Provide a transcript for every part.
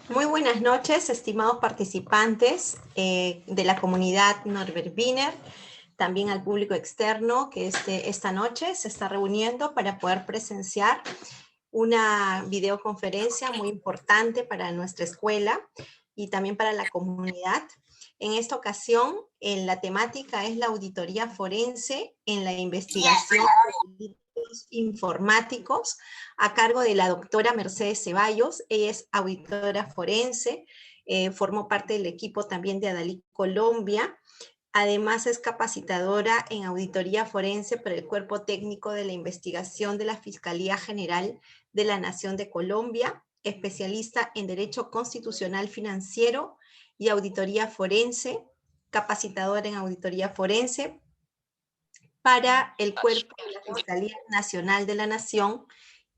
Muy buenas noches, estimados participantes de la comunidad Norbert Wiener, también al público externo que esta noche se está reuniendo para poder presenciar una videoconferencia muy importante para nuestra escuela y también para la comunidad. En esta ocasión, la temática es la auditoría forense en la investigación de delitos informáticos a cargo de la doctora Mercedes Ceballos. Ella es auditora forense, formó parte del equipo también de Adalid Colombia. Además es capacitadora en auditoría forense para el Cuerpo Técnico de la Investigación de la Fiscalía General de la Nación de Colombia, especialista en Derecho Constitucional Financiero y Auditoría Forense, capacitadora en Auditoría Forense para el Cuerpo de la Fiscalía Nacional de la Nación,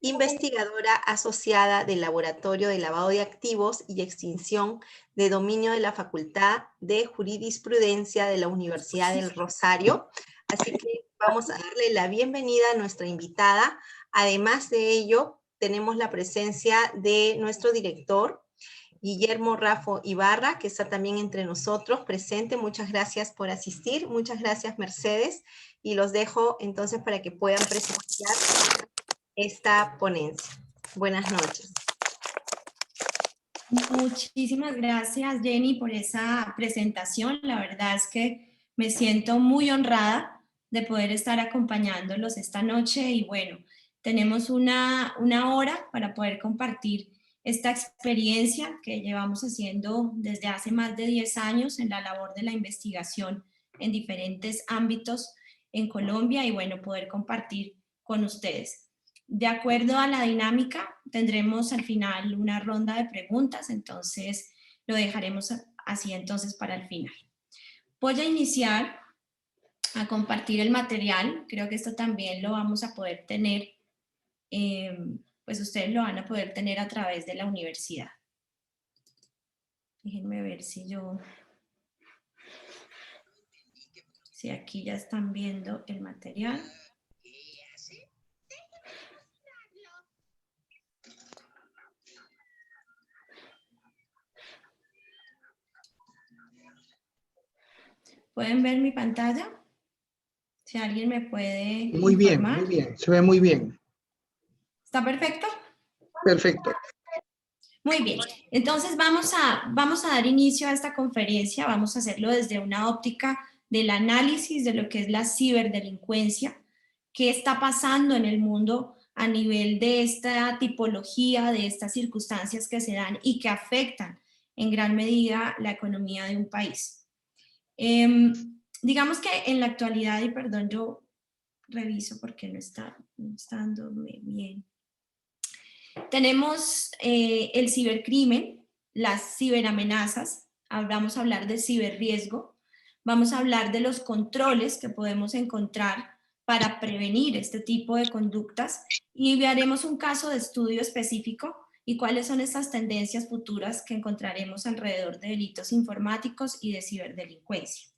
investigadora asociada del Laboratorio de Lavado de Activos y Extinción de Dominio de la Facultad de Jurisprudencia de la Universidad del Rosario. Así que vamos a darle la bienvenida a nuestra invitada. Además de ello, tenemos la presencia de nuestro director, Guillermo Raffo Ibarra, que está también entre nosotros presente. Muchas gracias por asistir. Muchas gracias, Mercedes. Y los dejo entonces para que puedan presenciar esta ponencia. Buenas noches. Muchísimas gracias, Jenny, por esa presentación. La verdad es que me siento muy honrada de poder estar acompañándolos esta noche y bueno, tenemos una hora para poder compartir esta experiencia que llevamos haciendo desde hace más de 10 años en la labor de la investigación en diferentes ámbitos en Colombia y bueno, poder compartir con ustedes. De acuerdo a la dinámica, tendremos al final una ronda de preguntas, entonces lo dejaremos así entonces para el final. Voy a iniciar a compartir el material, creo que esto también lo vamos a poder tener, pues ustedes lo van a poder tener a través de la universidad. Déjenme ver si aquí ya están viendo el material. ¿Pueden ver mi pantalla? Si alguien me puede Muy informar. bien, se ve muy bien. ¿Está perfecto? Perfecto. Muy bien, entonces vamos a dar inicio a esta conferencia, vamos a hacerlo desde una óptica del análisis de lo que es la ciberdelincuencia, qué está pasando en el mundo a nivel de esta tipología, de estas circunstancias que se dan y que afectan en gran medida la economía de un país. Digamos que en la actualidad, y perdón, yo reviso porque no está dándome bien. Tenemos el cibercrimen, las ciberamenazas, vamos a hablar de ciberriesgo, vamos a hablar de los controles que podemos encontrar para prevenir este tipo de conductas y haremos un caso de estudio específico y cuáles son estas tendencias futuras que encontraremos alrededor de delitos informáticos y de ciberdelincuencia.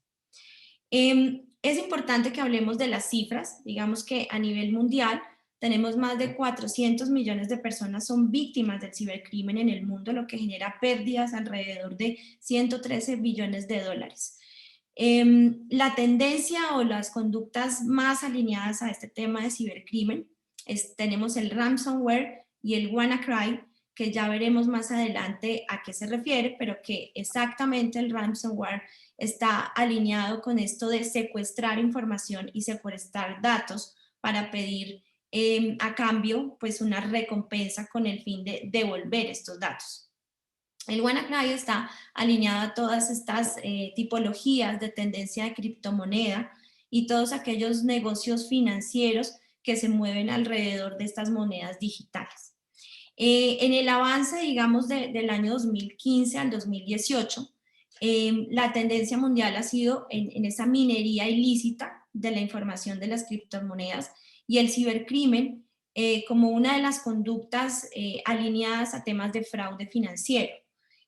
Es importante que hablemos de las cifras, digamos que a nivel mundial tenemos más de 400 millones de personas son víctimas del cibercrimen en el mundo, lo que genera pérdidas alrededor de 113 billones de dólares. La tendencia o las conductas más alineadas a este tema de cibercrimen tenemos el ransomware y el WannaCry, que ya veremos más adelante a qué se refiere, pero que exactamente el ransomware está alineado con esto de secuestrar información y secuestrar datos para pedir a cambio pues una recompensa con el fin de devolver estos datos. El WannaCry está alineado a todas estas tipologías de tendencia de criptomoneda y todos aquellos negocios financieros que se mueven alrededor de estas monedas digitales. En el avance, digamos, del año 2015 al 2018, La tendencia mundial ha sido en esa minería ilícita de la información de las criptomonedas y el cibercrimen como una de las conductas alineadas a temas de fraude financiero.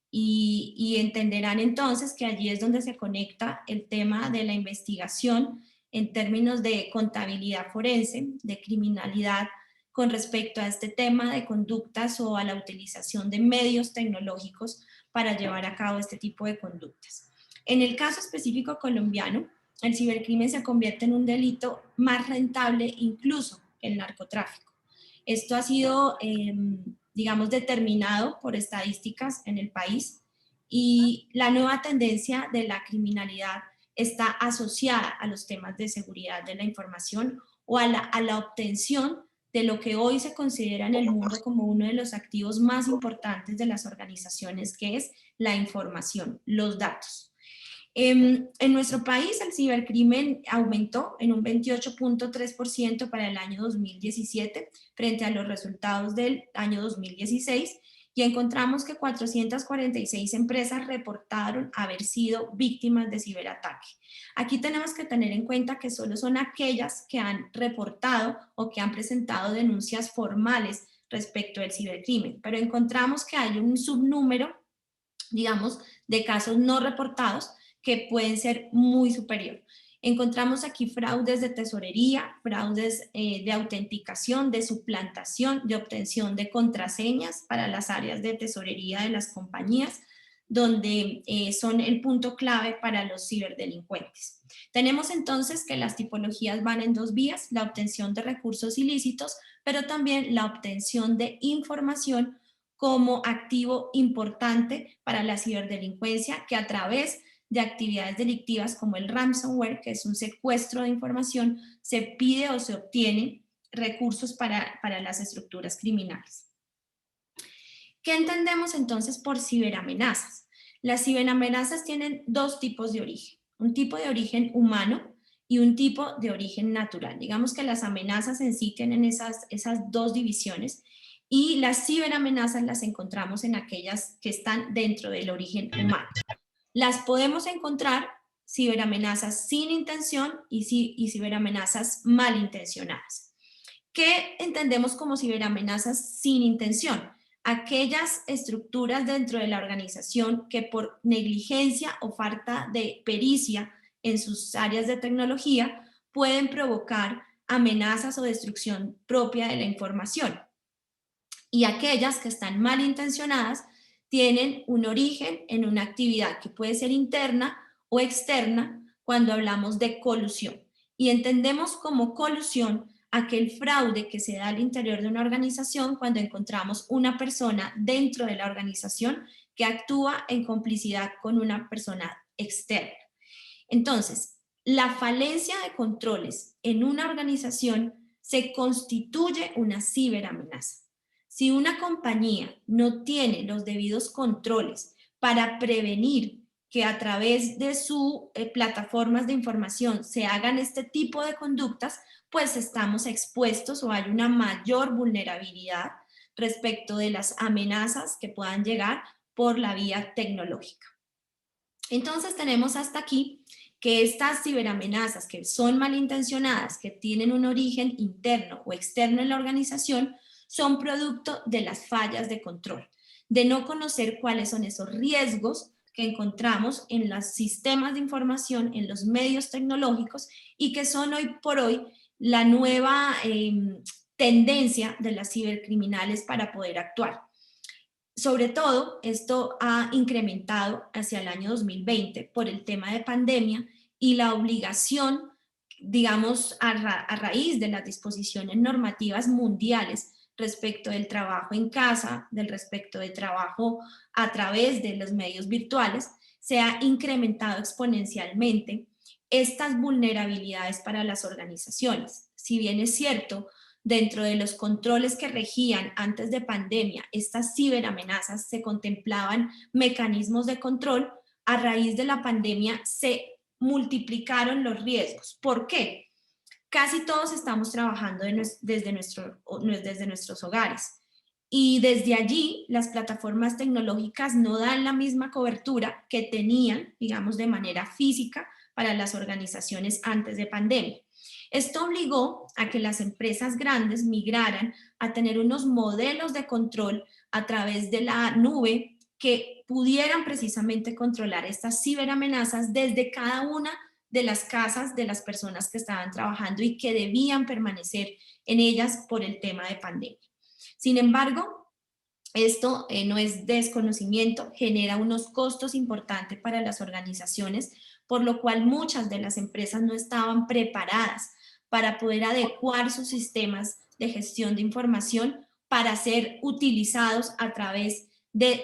Y entenderán entonces que allí es donde se conecta el tema de la investigación en términos de contabilidad forense, de criminalidad, con respecto a este tema de conductas o a la utilización de medios tecnológicos para llevar a cabo este tipo de conductas. En el caso específico colombiano, el cibercrimen se convierte en un delito más rentable incluso que el narcotráfico. Esto ha sido, digamos, determinado por estadísticas en el país y la nueva tendencia de la criminalidad está asociada a los temas de seguridad de la información o a la obtención de lo que hoy se considera en el mundo como uno de los activos más importantes de las organizaciones, que es la información, los datos. En nuestro país el cibercrimen aumentó en un 28.3% para el año 2017 frente a los resultados del año 2016 y encontramos que 446 empresas reportaron haber sido víctimas de ciberataque. Aquí tenemos que tener en cuenta que solo son aquellas que han reportado o que han presentado denuncias formales respecto del cibercrimen, pero encontramos que hay un subnúmero, digamos, de casos no reportados que pueden ser muy superior. Encontramos aquí fraudes de tesorería, fraudes de autenticación, de suplantación, de obtención de contraseñas para las áreas de tesorería de las compañías, donde son el punto clave para los ciberdelincuentes. Tenemos entonces que las tipologías van en dos vías, la obtención de recursos ilícitos, pero también la obtención de información como activo importante para la ciberdelincuencia que a través de actividades delictivas como el ransomware, que es un secuestro de información, se pide o se obtiene recursos para las estructuras criminales. ¿Qué entendemos entonces por ciberamenazas? Las ciberamenazas tienen dos tipos de origen, un tipo de origen humano y un tipo de origen natural. Digamos que las amenazas en sí tienen esas dos divisiones y las ciberamenazas las encontramos en aquellas que están dentro del origen humano. Las podemos encontrar ciberamenazas sin intención y ciberamenazas malintencionadas. ¿Qué entendemos como ciberamenazas sin intención? Aquellas estructuras dentro de la organización que por negligencia o falta de pericia en sus áreas de tecnología pueden provocar amenazas o destrucción propia de la información. Y aquellas que están malintencionadas tienen un origen en una actividad que puede ser interna o externa cuando hablamos de colusión. Y entendemos como colusión aquel fraude que se da al interior de una organización cuando encontramos una persona dentro de la organización que actúa en complicidad con una persona externa. Entonces, la falencia de controles en una organización se constituye una ciberamenaza. Si una compañía no tiene los debidos controles para prevenir que a través de sus plataformas de información se hagan este tipo de conductas, pues estamos expuestos o hay una mayor vulnerabilidad respecto de las amenazas que puedan llegar por la vía tecnológica. Entonces tenemos hasta aquí que estas ciberamenazas que son malintencionadas, que tienen un origen interno o externo en la organización, son producto de las fallas de control, de no conocer cuáles son esos riesgos que encontramos en los sistemas de información, en los medios tecnológicos y que son hoy por hoy la nueva tendencia de las cibercriminales para poder actuar. Sobre todo, esto ha incrementado hacia el año 2020 por el tema de pandemia y la obligación, digamos, a raíz de las disposiciones normativas mundiales respecto del trabajo en casa, del respecto del trabajo a través de los medios virtuales, se ha incrementado exponencialmente estas vulnerabilidades para las organizaciones. Si bien es cierto, dentro de los controles que regían antes de pandemia, estas ciberamenazas se contemplaban mecanismos de control, a raíz de la pandemia se multiplicaron los riesgos. ¿Por qué? Casi todos estamos trabajando desde nuestros hogares y desde allí las plataformas tecnológicas no dan la misma cobertura que tenían, digamos, de manera física para las organizaciones antes de pandemia. Esto obligó a que las empresas grandes migraran a tener unos modelos de control a través de la nube que pudieran precisamente controlar estas ciberamenazas desde cada una de las casas de las personas que estaban trabajando y que debían permanecer en ellas por el tema de pandemia. Sin embargo, esto no es desconocimiento, genera unos costos importantes para las organizaciones, por lo cual muchas de las empresas no estaban preparadas para poder adecuar sus sistemas de gestión de información para ser utilizados a través de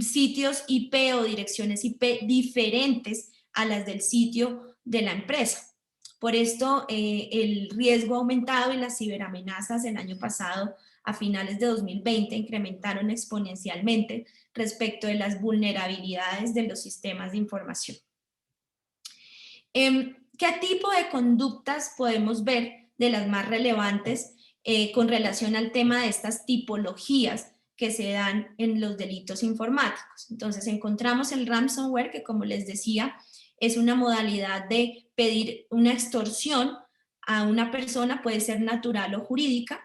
sitios IP o direcciones IP diferentes a las del sitio de la empresa. Por esto, el riesgo ha aumentado y las ciberamenazas el año pasado, a finales de 2020, incrementaron exponencialmente respecto de las vulnerabilidades de los sistemas de información. ¿Qué tipo de conductas podemos ver de las más relevantes con relación al tema de estas tipologías que se dan en los delitos informáticos? Entonces encontramos el ransomware, que como les decía, es una modalidad de pedir una extorsión a una persona, puede ser natural o jurídica,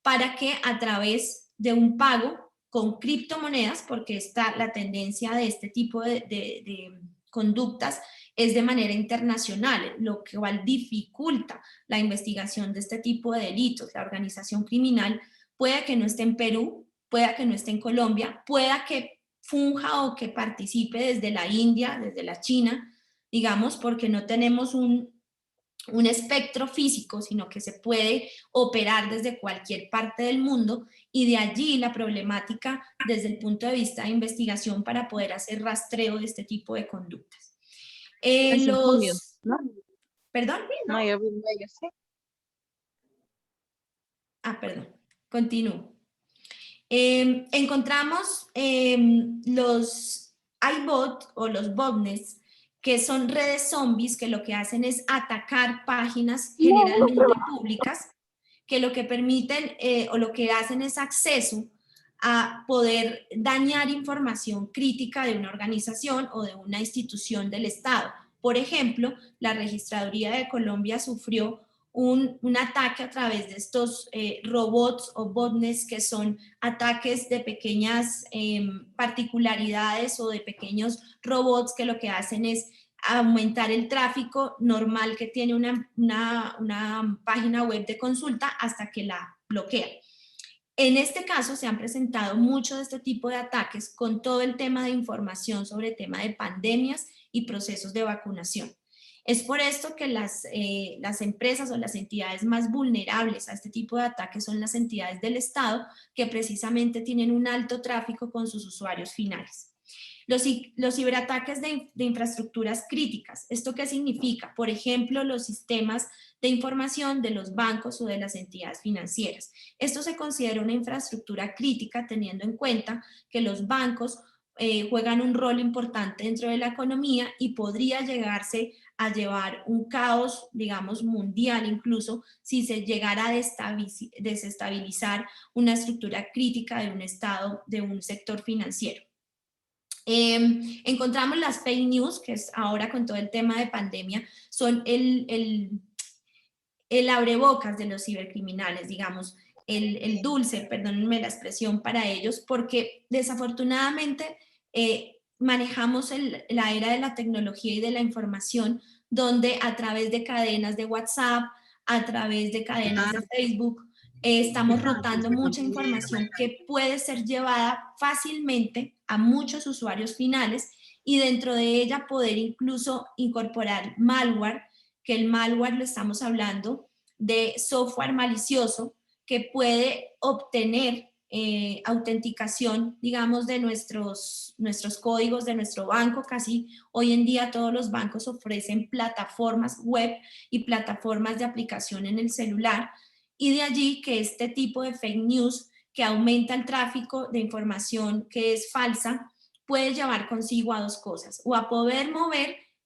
para que a través de un pago con criptomonedas, porque está la tendencia de este tipo de conductas es de manera internacional, lo cual dificulta la investigación de este tipo de delitos. La organización criminal puede que no esté en Perú, pueda que no esté en Colombia, pueda que funja o que participe desde la India, desde la China, digamos, porque no tenemos un espectro físico, sino que se puede operar desde cualquier parte del mundo, y de allí la problemática desde el punto de vista de investigación para poder hacer rastreo de este tipo de conductas. ¿No? ¿Perdón? No, yo vi medio, sí. Perdón, continúo. Encontramos los iBot o los botnets, que son redes zombies que lo que hacen es atacar páginas generalmente públicas, que lo que permiten o lo que hacen es acceso a poder dañar información crítica de una organización o de una institución del Estado. Por ejemplo, la Registraduría de Colombia sufrió un ataque a través de estos robots o botnets, que son ataques de pequeñas particularidades o de pequeños robots que lo que hacen es aumentar el tráfico normal que tiene una página web de consulta hasta que la bloquea. En este caso se han presentado muchos de este tipo de ataques con todo el tema de información sobre el tema de pandemias y procesos de vacunación. Es por esto que las empresas o las entidades más vulnerables a este tipo de ataques son las entidades del Estado, que precisamente tienen un alto tráfico con sus usuarios finales. Los ciberataques de infraestructuras críticas. ¿Esto qué significa? Por ejemplo, los sistemas de información de los bancos o de las entidades financieras. Esto se considera una infraestructura crítica, teniendo en cuenta que los bancos juegan un rol importante dentro de la economía y podría llegarse a llevar un caos, digamos, mundial, incluso si se llegara a desestabilizar una estructura crítica de un Estado, de un sector financiero. Encontramos las fake news, que es ahora con todo el tema de pandemia, son el abrebocas de los cibercriminales, digamos, el dulce, perdónenme la expresión, para ellos, porque desafortunadamente manejamos la era de la tecnología y de la información, donde a través de cadenas de WhatsApp, a través de cadenas de Facebook, estamos rotando mucha información que puede ser llevada fácilmente a muchos usuarios finales, y dentro de ella poder incluso incorporar malware, que el malware lo estamos hablando de software malicioso que puede obtener autenticación, digamos, de nuestros códigos de nuestro banco. Casi hoy en día todos los bancos ofrecen plataformas web y plataformas de aplicación en el celular, y de allí que este tipo de fake news, que aumenta el tráfico de información que es falsa, puede llevar consigo a dos cosas: o a poder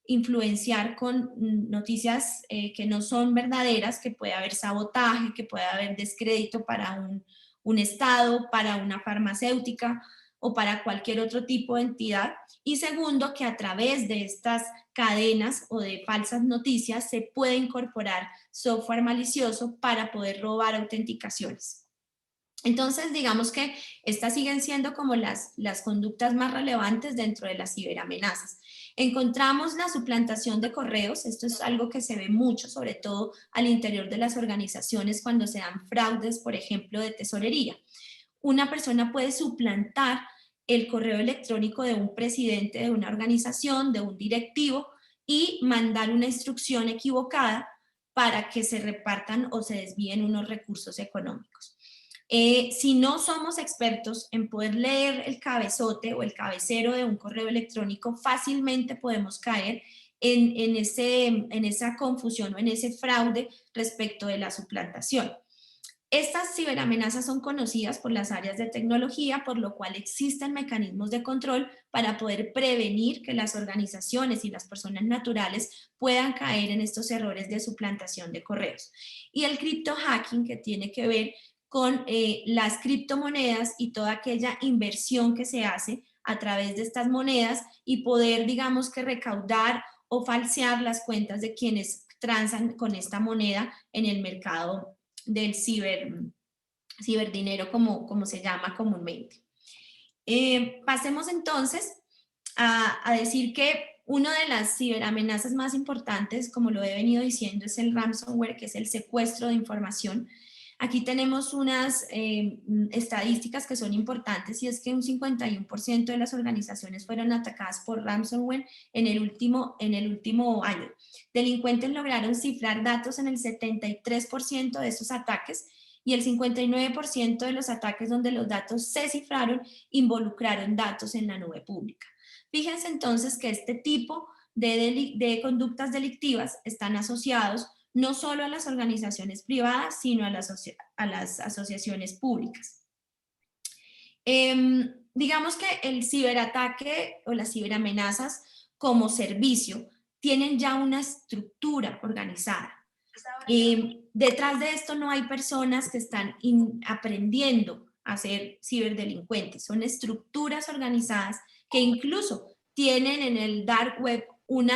influenciar con noticias que no son verdaderas, que puede haber sabotaje, que puede haber descrédito para un estado, para una farmacéutica o para cualquier otro tipo de entidad. Y segundo, que a través de estas cadenas o de falsas noticias se puede incorporar software malicioso para poder robar autenticaciones. Entonces, digamos que estas siguen siendo como las conductas más relevantes dentro de las ciberamenazas. Encontramos la suplantación de correos. Esto es algo que se ve mucho, sobre todo al interior de las organizaciones cuando se dan fraudes, por ejemplo, de tesorería. Una persona puede suplantar el correo electrónico de un presidente de una organización, de un directivo, y mandar una instrucción equivocada para que se repartan o se desvíen unos recursos económicos. Si no somos expertos en poder leer el cabezote o el cabecero de un correo electrónico, fácilmente podemos caer en esa confusión o en ese fraude respecto de la suplantación. Estas ciberamenazas son conocidas por las áreas de tecnología, por lo cual existen mecanismos de control para poder prevenir que las organizaciones y las personas naturales puedan caer en estos errores de suplantación de correos. Y el criptohacking, que tiene que ver con las criptomonedas y toda aquella inversión que se hace a través de estas monedas y poder, digamos, que recaudar o falsear las cuentas de quienes transan con esta moneda en el mercado del ciberdinero, como se llama comúnmente. Pasemos entonces a decir que una de las ciberamenazas más importantes, como lo he venido diciendo, es el ransomware, que es el secuestro de información. Aquí tenemos unas estadísticas que son importantes, y es que un 51% de las organizaciones fueron atacadas por ransomware en el último año. Delincuentes lograron cifrar datos en el 73% de esos ataques, y el 59% de los ataques donde los datos se cifraron involucraron datos en la nube pública. Fíjense entonces que este tipo de conductas delictivas están asociados no solo a las organizaciones privadas, sino a las asociaciones públicas. Digamos que el ciberataque o las ciberamenazas como servicio tienen ya una estructura organizada. Detrás de esto no hay personas que están aprendiendo a ser ciberdelincuentes, son estructuras organizadas que incluso tienen en el dark web un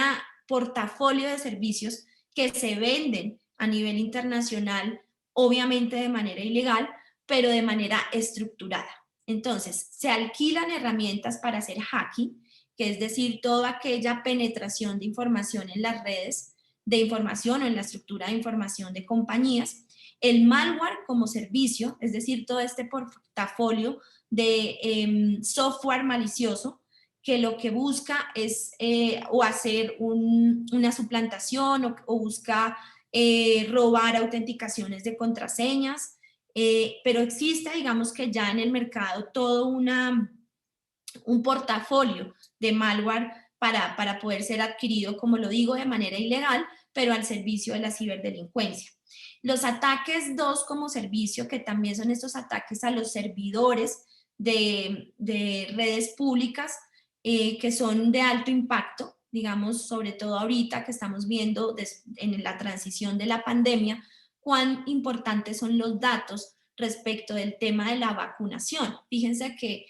portafolio de servicios que se venden a nivel internacional, obviamente de manera ilegal, pero de manera estructurada. Entonces, se alquilan herramientas para hacer hacking, que es decir, toda aquella penetración de información en las redes de información o en la estructura de información de compañías. El malware como servicio, es decir, todo este portafolio de software malicioso, que lo que busca es o hacer una suplantación o busca robar autenticaciones de contraseñas, pero existe, digamos que ya en el mercado todo un portafolio de malware para poder ser adquirido, como lo digo, de manera ilegal, pero al servicio de la ciberdelincuencia. Los ataques 2 como servicio, que también son estos ataques a los servidores de redes públicas, que son de alto impacto, digamos, sobre todo ahorita que estamos viendo en la transición de la pandemia, cuán importantes son los datos respecto del tema de la vacunación. Fíjense que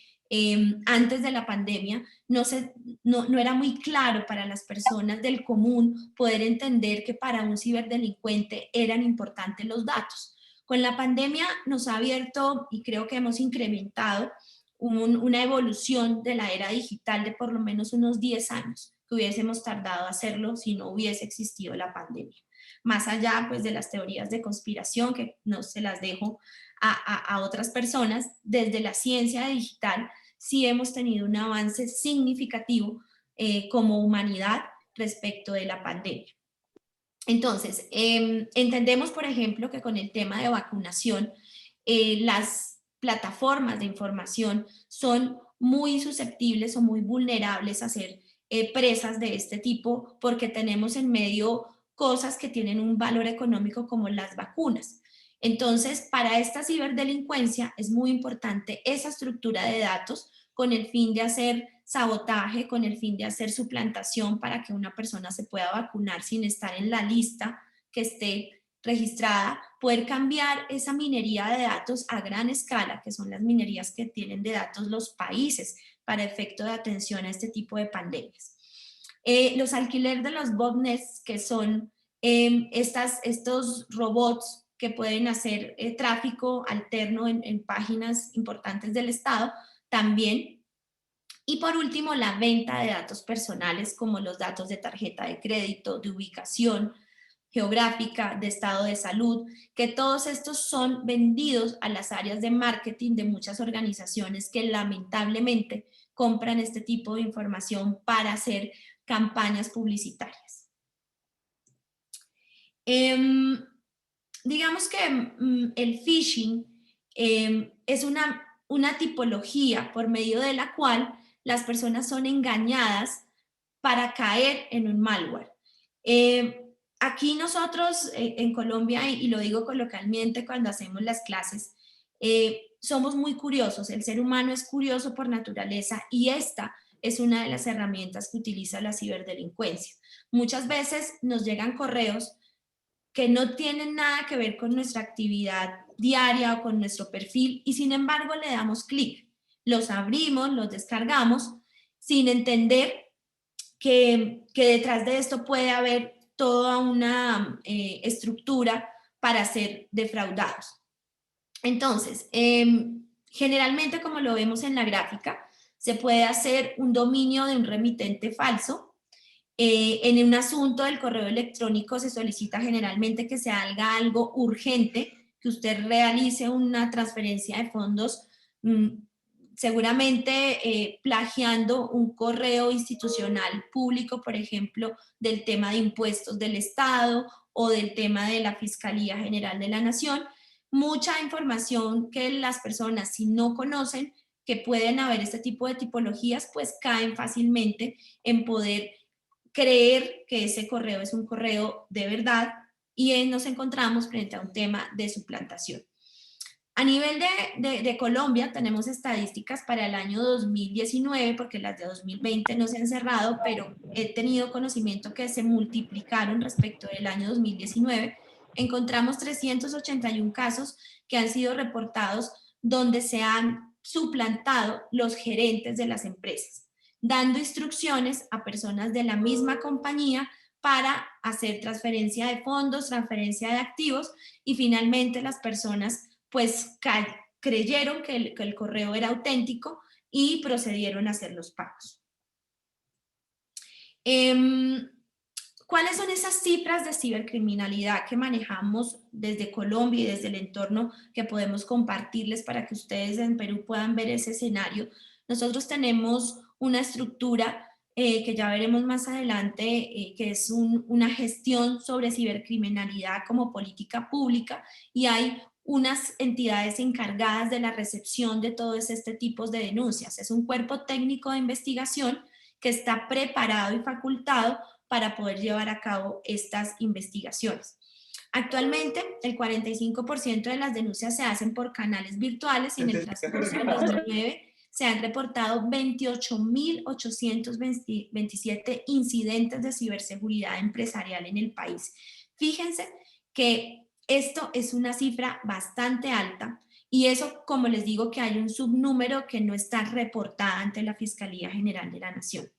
antes de la pandemia no era muy claro para las personas del común poder entender que para un ciberdelincuente eran importantes los datos. Con la pandemia nos ha abierto, y creo que hemos incrementado, una evolución de la era digital de por lo menos unos 10 años, que hubiésemos tardado a hacerlo si no hubiese existido la pandemia. Más allá pues de las teorías de conspiración, que no se las dejo a otras personas, desde la ciencia digital sí hemos tenido un avance significativo como humanidad respecto de la pandemia. Entonces, entendemos, por ejemplo, que con el tema de vacunación, las plataformas de información son muy susceptibles o muy vulnerables a ser presas de este tipo, porque tenemos en medio cosas que tienen un valor económico como las vacunas. Entonces, para esta ciberdelincuencia es muy importante esa estructura de datos con el fin de hacer sabotaje, con el fin de hacer suplantación para que una persona se pueda vacunar sin estar en la lista que esté registrada, poder cambiar esa minería de datos a gran escala, que son las minerías que tienen de datos los países para efecto de atención a este tipo de pandemias. Los alquileres de los botnets, que son estos robots que pueden hacer tráfico alterno en páginas importantes del Estado, también. Y por último, la venta de datos personales como los datos de tarjeta de crédito, de ubicación geográfica, de estado de salud, que todos estos son vendidos a las áreas de marketing de muchas organizaciones que lamentablemente compran este tipo de información para hacer campañas publicitarias. Digamos que el phishing es una tipología por medio de la cual las personas son engañadas para caer en un malware. Aquí nosotros en Colombia, y lo digo coloquialmente cuando hacemos las clases, somos muy curiosos. El ser humano es curioso por naturaleza y esta es una de las herramientas que utiliza la ciberdelincuencia. Muchas veces nos llegan correos que no tienen nada que ver con nuestra actividad diaria o con nuestro perfil y sin embargo le damos clic. Los abrimos, los descargamos sin entender que detrás de esto puede haber toda una estructura para ser defraudados. Entonces, generalmente como lo vemos en la gráfica, se puede hacer un dominio de un remitente falso. En un asunto del correo electrónico se solicita generalmente que se haga algo urgente, que usted realice una transferencia de fondos, seguramente plagiando un correo institucional público, por ejemplo, del tema de impuestos del Estado o del tema de la Fiscalía General de la Nación. Mucha información que las personas, si no conocen que pueden haber este tipo de tipologías, pues caen fácilmente en poder creer que ese correo es un correo de verdad y nos encontramos frente a un tema de suplantación. A nivel de Colombia tenemos estadísticas para el año 2019, porque las de 2020 no se han cerrado, pero he tenido conocimiento que se multiplicaron respecto del año 2019. Encontramos 381 casos que han sido reportados donde se han suplantado los gerentes de las empresas, dando instrucciones a personas de la misma compañía para hacer transferencia de fondos, transferencia de activos y finalmente las personas pues creyeron que el correo era auténtico y procedieron a hacer los pagos. ¿Cuáles son esas cifras de cibercriminalidad que manejamos desde Colombia y desde el entorno que podemos compartirles para que ustedes en Perú puedan ver ese escenario? Nosotros tenemos una estructura que ya veremos más adelante, que es una gestión sobre cibercriminalidad como política pública y hay unas entidades encargadas de la recepción de todos este tipo de denuncias. Es un cuerpo técnico de investigación que está preparado y facultado para poder llevar a cabo estas investigaciones. Actualmente, el 45% de las denuncias se hacen por canales virtuales y en el transcurso del 2009 se han reportado 28.827 incidentes de ciberseguridad empresarial en el país. Fíjense que esto es una cifra bastante alta y eso, como les digo, que hay un subnúmero que no está reportada ante la Fiscalía General de la Nación.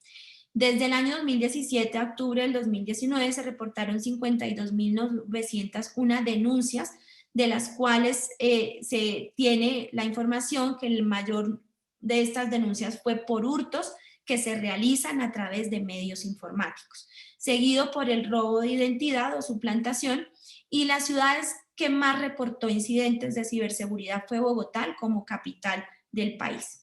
Desde el año 2017 a octubre del 2019 se reportaron 52.901 denuncias, de las cuales se tiene la información que el mayor de estas denuncias fue por hurtos que se realizan a través de medios informáticos, seguido por el robo de identidad o suplantación, y las ciudades que más reportó incidentes de ciberseguridad fue Bogotá como capital del país.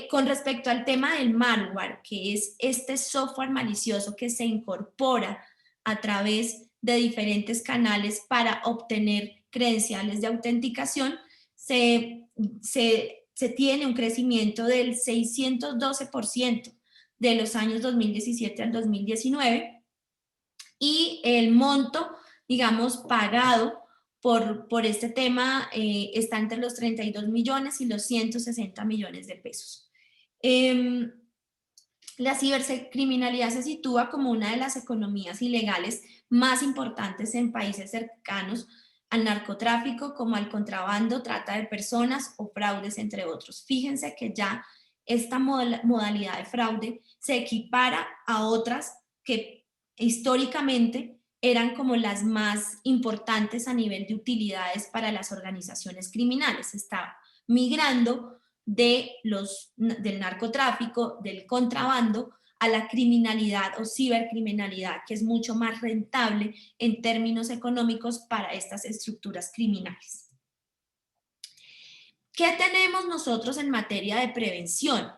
Con respecto al tema del malware, que es este software malicioso que se incorpora a través de diferentes canales para obtener credenciales de autenticación, se tiene un crecimiento del 612% de los años 2017 al 2019 y el monto, digamos, pagado por este tema está entre los 32 millones y los 160 millones de pesos. La cibercriminalidad se sitúa como una de las economías ilegales más importantes en países cercanos al narcotráfico, como al contrabando, trata de personas o fraudes, entre otros. Fíjense que ya esta modalidad de fraude se equipara a otras que históricamente eran como las más importantes a nivel de utilidades para las organizaciones criminales. Está migrando del narcotráfico, del contrabando, a la criminalidad o cibercriminalidad, que es mucho más rentable en términos económicos para estas estructuras criminales. ¿Qué tenemos nosotros en materia de prevención?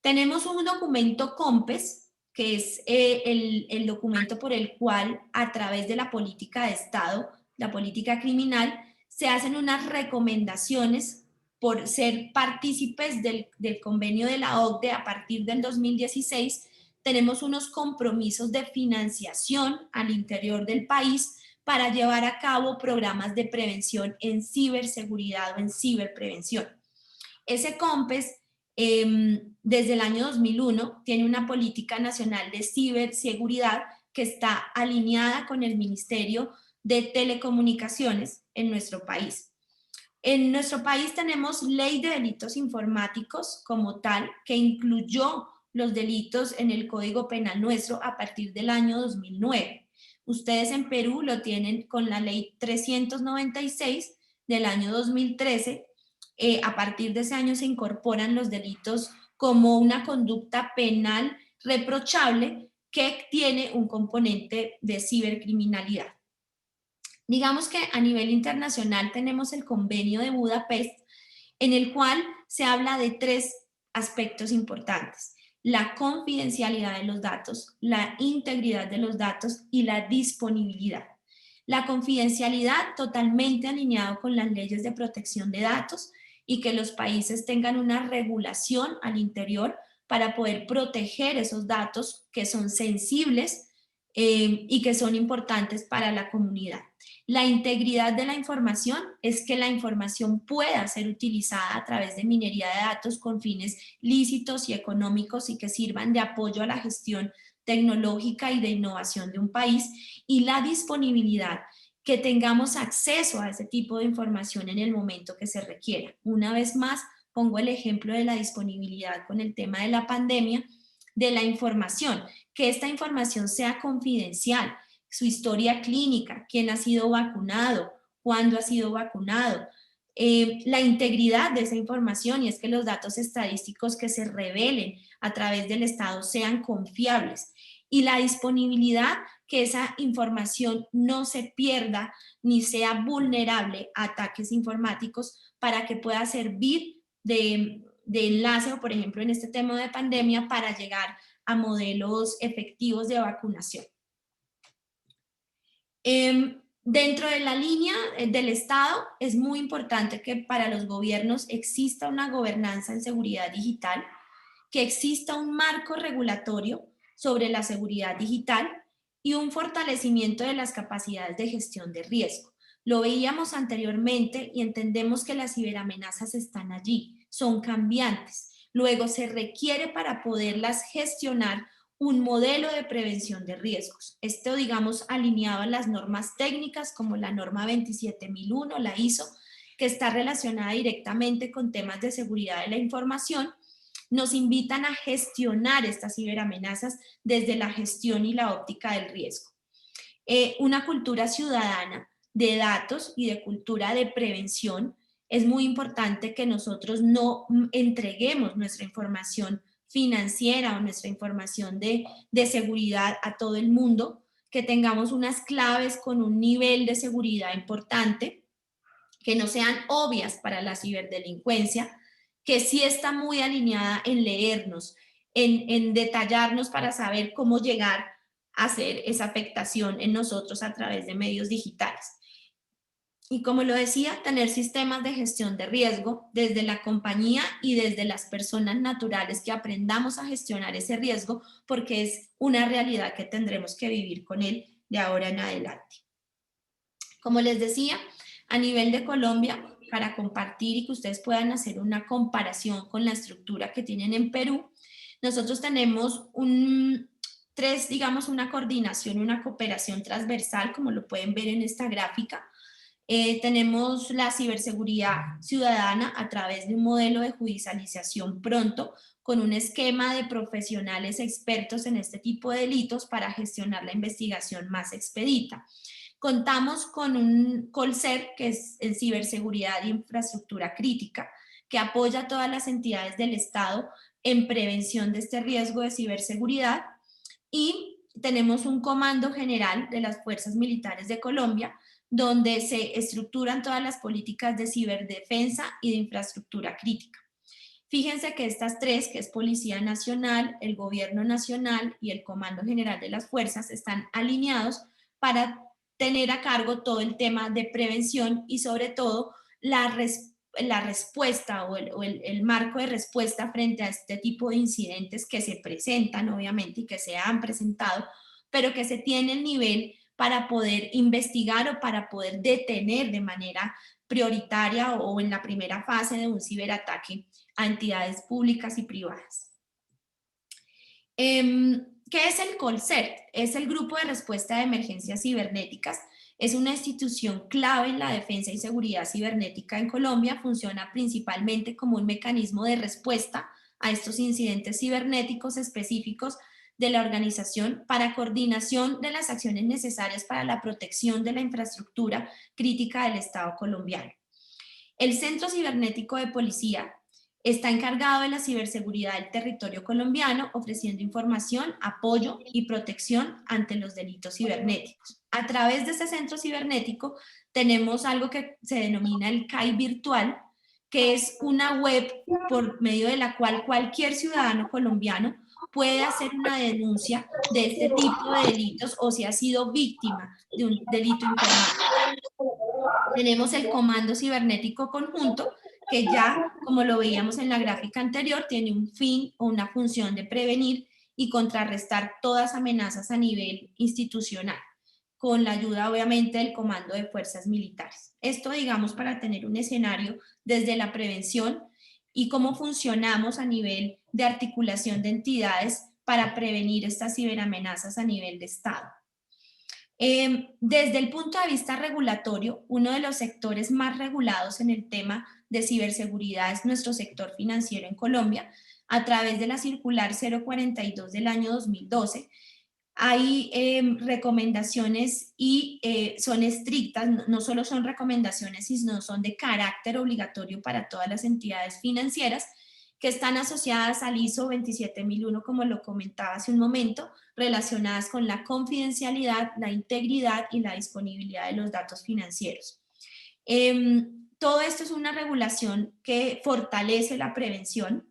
Tenemos un documento COMPES, que es el documento por el cual, a través de la política de Estado, la política criminal, se hacen unas recomendaciones por ser partícipes del convenio de la OCDE a partir del 2016. Tenemos unos compromisos de financiación al interior del país para llevar a cabo programas de prevención en ciberseguridad o en ciberprevención. Ese COMPES, desde el año 2001, tiene una política nacional de ciberseguridad que está alineada con el Ministerio de Telecomunicaciones en nuestro país. En nuestro país tenemos ley de delitos informáticos como tal, que incluyó los delitos en el Código Penal nuestro a partir del año 2009. Ustedes en Perú lo tienen con la ley 396 del año 2013. A partir de ese año se incorporan los delitos como una conducta penal reprochable que tiene un componente de cibercriminalidad. Digamos que a nivel internacional tenemos el Convenio de Budapest, en el cual se habla de 3 aspectos importantes: la confidencialidad de los datos, la integridad de los datos y la disponibilidad. La confidencialidad totalmente alineado con las leyes de protección de datos y que los países tengan una regulación al interior para poder proteger esos datos que son sensibles y que son importantes para la comunidad. La integridad de la información es que la información pueda ser utilizada a través de minería de datos con fines lícitos y económicos y que sirvan de apoyo a la gestión tecnológica y de innovación de un país. Y la disponibilidad, que tengamos acceso a ese tipo de información en el momento que se requiera. Una vez más, pongo el ejemplo de la disponibilidad con el tema de la pandemia, de la información, que esta información sea confidencial, su historia clínica, quién ha sido vacunado, cuándo ha sido vacunado, la integridad de esa información, y es que los datos estadísticos que se revelen a través del Estado sean confiables, y la disponibilidad, que esa información no se pierda ni sea vulnerable a ataques informáticos para que pueda servir de enlace, o por ejemplo en este tema de pandemia, para llegar a modelos efectivos de vacunación. Dentro de la línea del Estado es muy importante que para los gobiernos exista una gobernanza en seguridad digital, que exista un marco regulatorio sobre la seguridad digital y un fortalecimiento de las capacidades de gestión de riesgo. Lo veíamos anteriormente y entendemos que las ciberamenazas están allí, son cambiantes. Luego se requiere, para poderlas gestionar, un modelo de prevención de riesgos. Esto, digamos, alineado a las normas técnicas como la norma 27001, la ISO, que está relacionada directamente con temas de seguridad de la información, nos invitan a gestionar estas ciberamenazas desde la gestión y la óptica del riesgo. Una cultura ciudadana de datos y de cultura de prevención. Es muy importante que nosotros no entreguemos nuestra información financiera o nuestra información de seguridad a todo el mundo, que tengamos unas claves con un nivel de seguridad importante, que no sean obvias para la ciberdelincuencia, que sí está muy alineada en leernos, en detallarnos para saber cómo llegar a hacer esa afectación en nosotros a través de medios digitales. Y como lo decía, tener sistemas de gestión de riesgo desde la compañía y desde las personas naturales, que aprendamos a gestionar ese riesgo, porque es una realidad que tendremos que vivir con él de ahora en adelante. Como les decía, a nivel de Colombia, para compartir y que ustedes puedan hacer una comparación con la estructura que tienen en Perú, Nosotros tenemos digamos, una coordinación, una cooperación transversal, como lo pueden ver en esta gráfica. Tenemos la ciberseguridad ciudadana a través de un modelo de judicialización pronto, con un esquema de profesionales expertos en este tipo de delitos para gestionar la investigación más expedita. Contamos con un COLCER, que es en ciberseguridad e infraestructura crítica, que apoya a todas las entidades del Estado en prevención de este riesgo de ciberseguridad, y tenemos un comando general de las Fuerzas Militares de Colombia, donde se estructuran todas las políticas de ciberdefensa y de infraestructura crítica. Fíjense que estas tres, que es Policía Nacional, el Gobierno Nacional y el Comando General de las Fuerzas, están alineados para tener a cargo todo el tema de prevención y sobre todo la respuesta o el marco de respuesta frente a este tipo de incidentes que se presentan, obviamente, y que se han presentado, pero que se tiene el nivel para poder investigar o para poder detener de manera prioritaria o en la primera fase de un ciberataque a entidades públicas y privadas. ¿Qué es el COLCERT? Es el Grupo de Respuesta de Emergencias Cibernéticas. Es una institución clave en la defensa y seguridad cibernética en Colombia. Funciona principalmente como un mecanismo de respuesta a estos incidentes cibernéticos específicos de la organización para coordinación de las acciones necesarias para la protección de la infraestructura crítica del Estado colombiano. El Centro Cibernético de Policía está encargado de la ciberseguridad del territorio colombiano, ofreciendo información, apoyo y protección ante los delitos cibernéticos. A través de este centro cibernético tenemos algo que se denomina el CAI virtual, que es una web por medio de la cual cualquier ciudadano colombiano puede hacer una denuncia de este tipo de delitos o si ha sido víctima de un delito informático. Tenemos el Comando Cibernético Conjunto, que ya, como lo veíamos en la gráfica anterior, tiene un fin o una función de prevenir y contrarrestar todas amenazas a nivel institucional, con la ayuda obviamente del Comando de Fuerzas Militares. Esto, digamos, para tener un escenario desde la prevención y cómo funcionamos a nivel de articulación de entidades para prevenir estas ciberamenazas a nivel de Estado. Desde el punto de vista regulatorio, uno de los sectores más regulados en el tema de ciberseguridad es nuestro sector financiero en Colombia. A través de la circular 042 del año 2012, hay recomendaciones y son estrictas, no solo son recomendaciones, sino son de carácter obligatorio para todas las entidades financieras que están asociadas al ISO 27001, como lo comentaba hace un momento, relacionadas con la confidencialidad, la integridad y la disponibilidad de los datos financieros. Todo esto es una regulación que fortalece la prevención,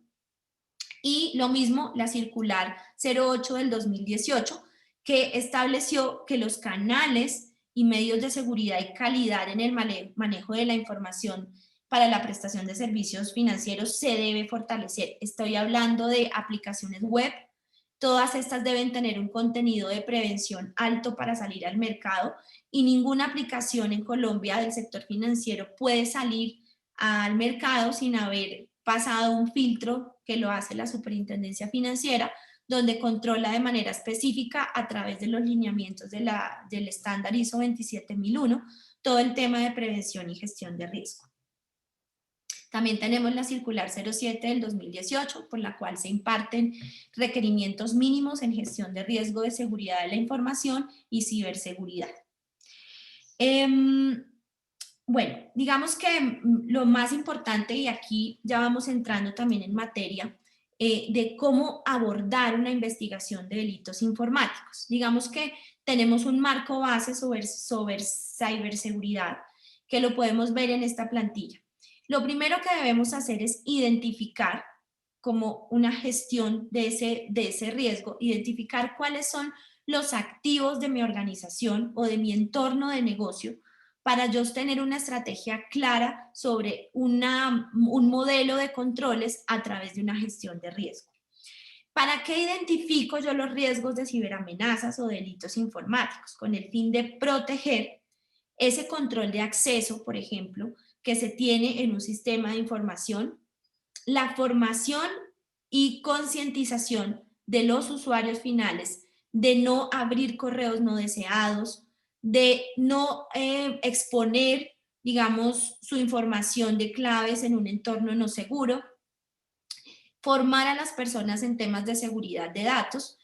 y lo mismo la circular 08 del 2018, que estableció que los canales y medios de seguridad y calidad en el manejo de la información para la prestación de servicios financieros se debe fortalecer. Estoy hablando de aplicaciones web. Todas estas deben tener un contenido de prevención alto para salir al mercado, y ninguna aplicación en Colombia del sector financiero puede salir al mercado sin haber pasado un filtro que lo hace la Superintendencia Financiera, donde controla de manera específica a través de los lineamientos del estándar ISO 27001 todo el tema de prevención y gestión de riesgo. También tenemos la circular 07 del 2018, por la cual se imparten requerimientos mínimos en gestión de riesgo de seguridad de la información y ciberseguridad. Bueno, digamos que lo más importante, y aquí ya vamos entrando también en materia, de cómo abordar una investigación de delitos informáticos. Digamos que tenemos un marco base sobre ciberseguridad que lo podemos ver en esta plantilla. Lo primero que debemos hacer es identificar como una gestión de ese riesgo, identificar cuáles son los activos de mi organización o de mi entorno de negocio para yo tener una estrategia clara sobre un modelo de controles a través de una gestión de riesgo. ¿Para qué identifico yo los riesgos de ciberamenazas o delitos informáticos? Con el fin de proteger ese control de acceso, por ejemplo, que se tiene en un sistema de información, la formación y concientización de los usuarios finales de no abrir correos no deseados, de no exponer, digamos, su información de claves en un entorno no seguro, formar a las personas en temas de seguridad de datos,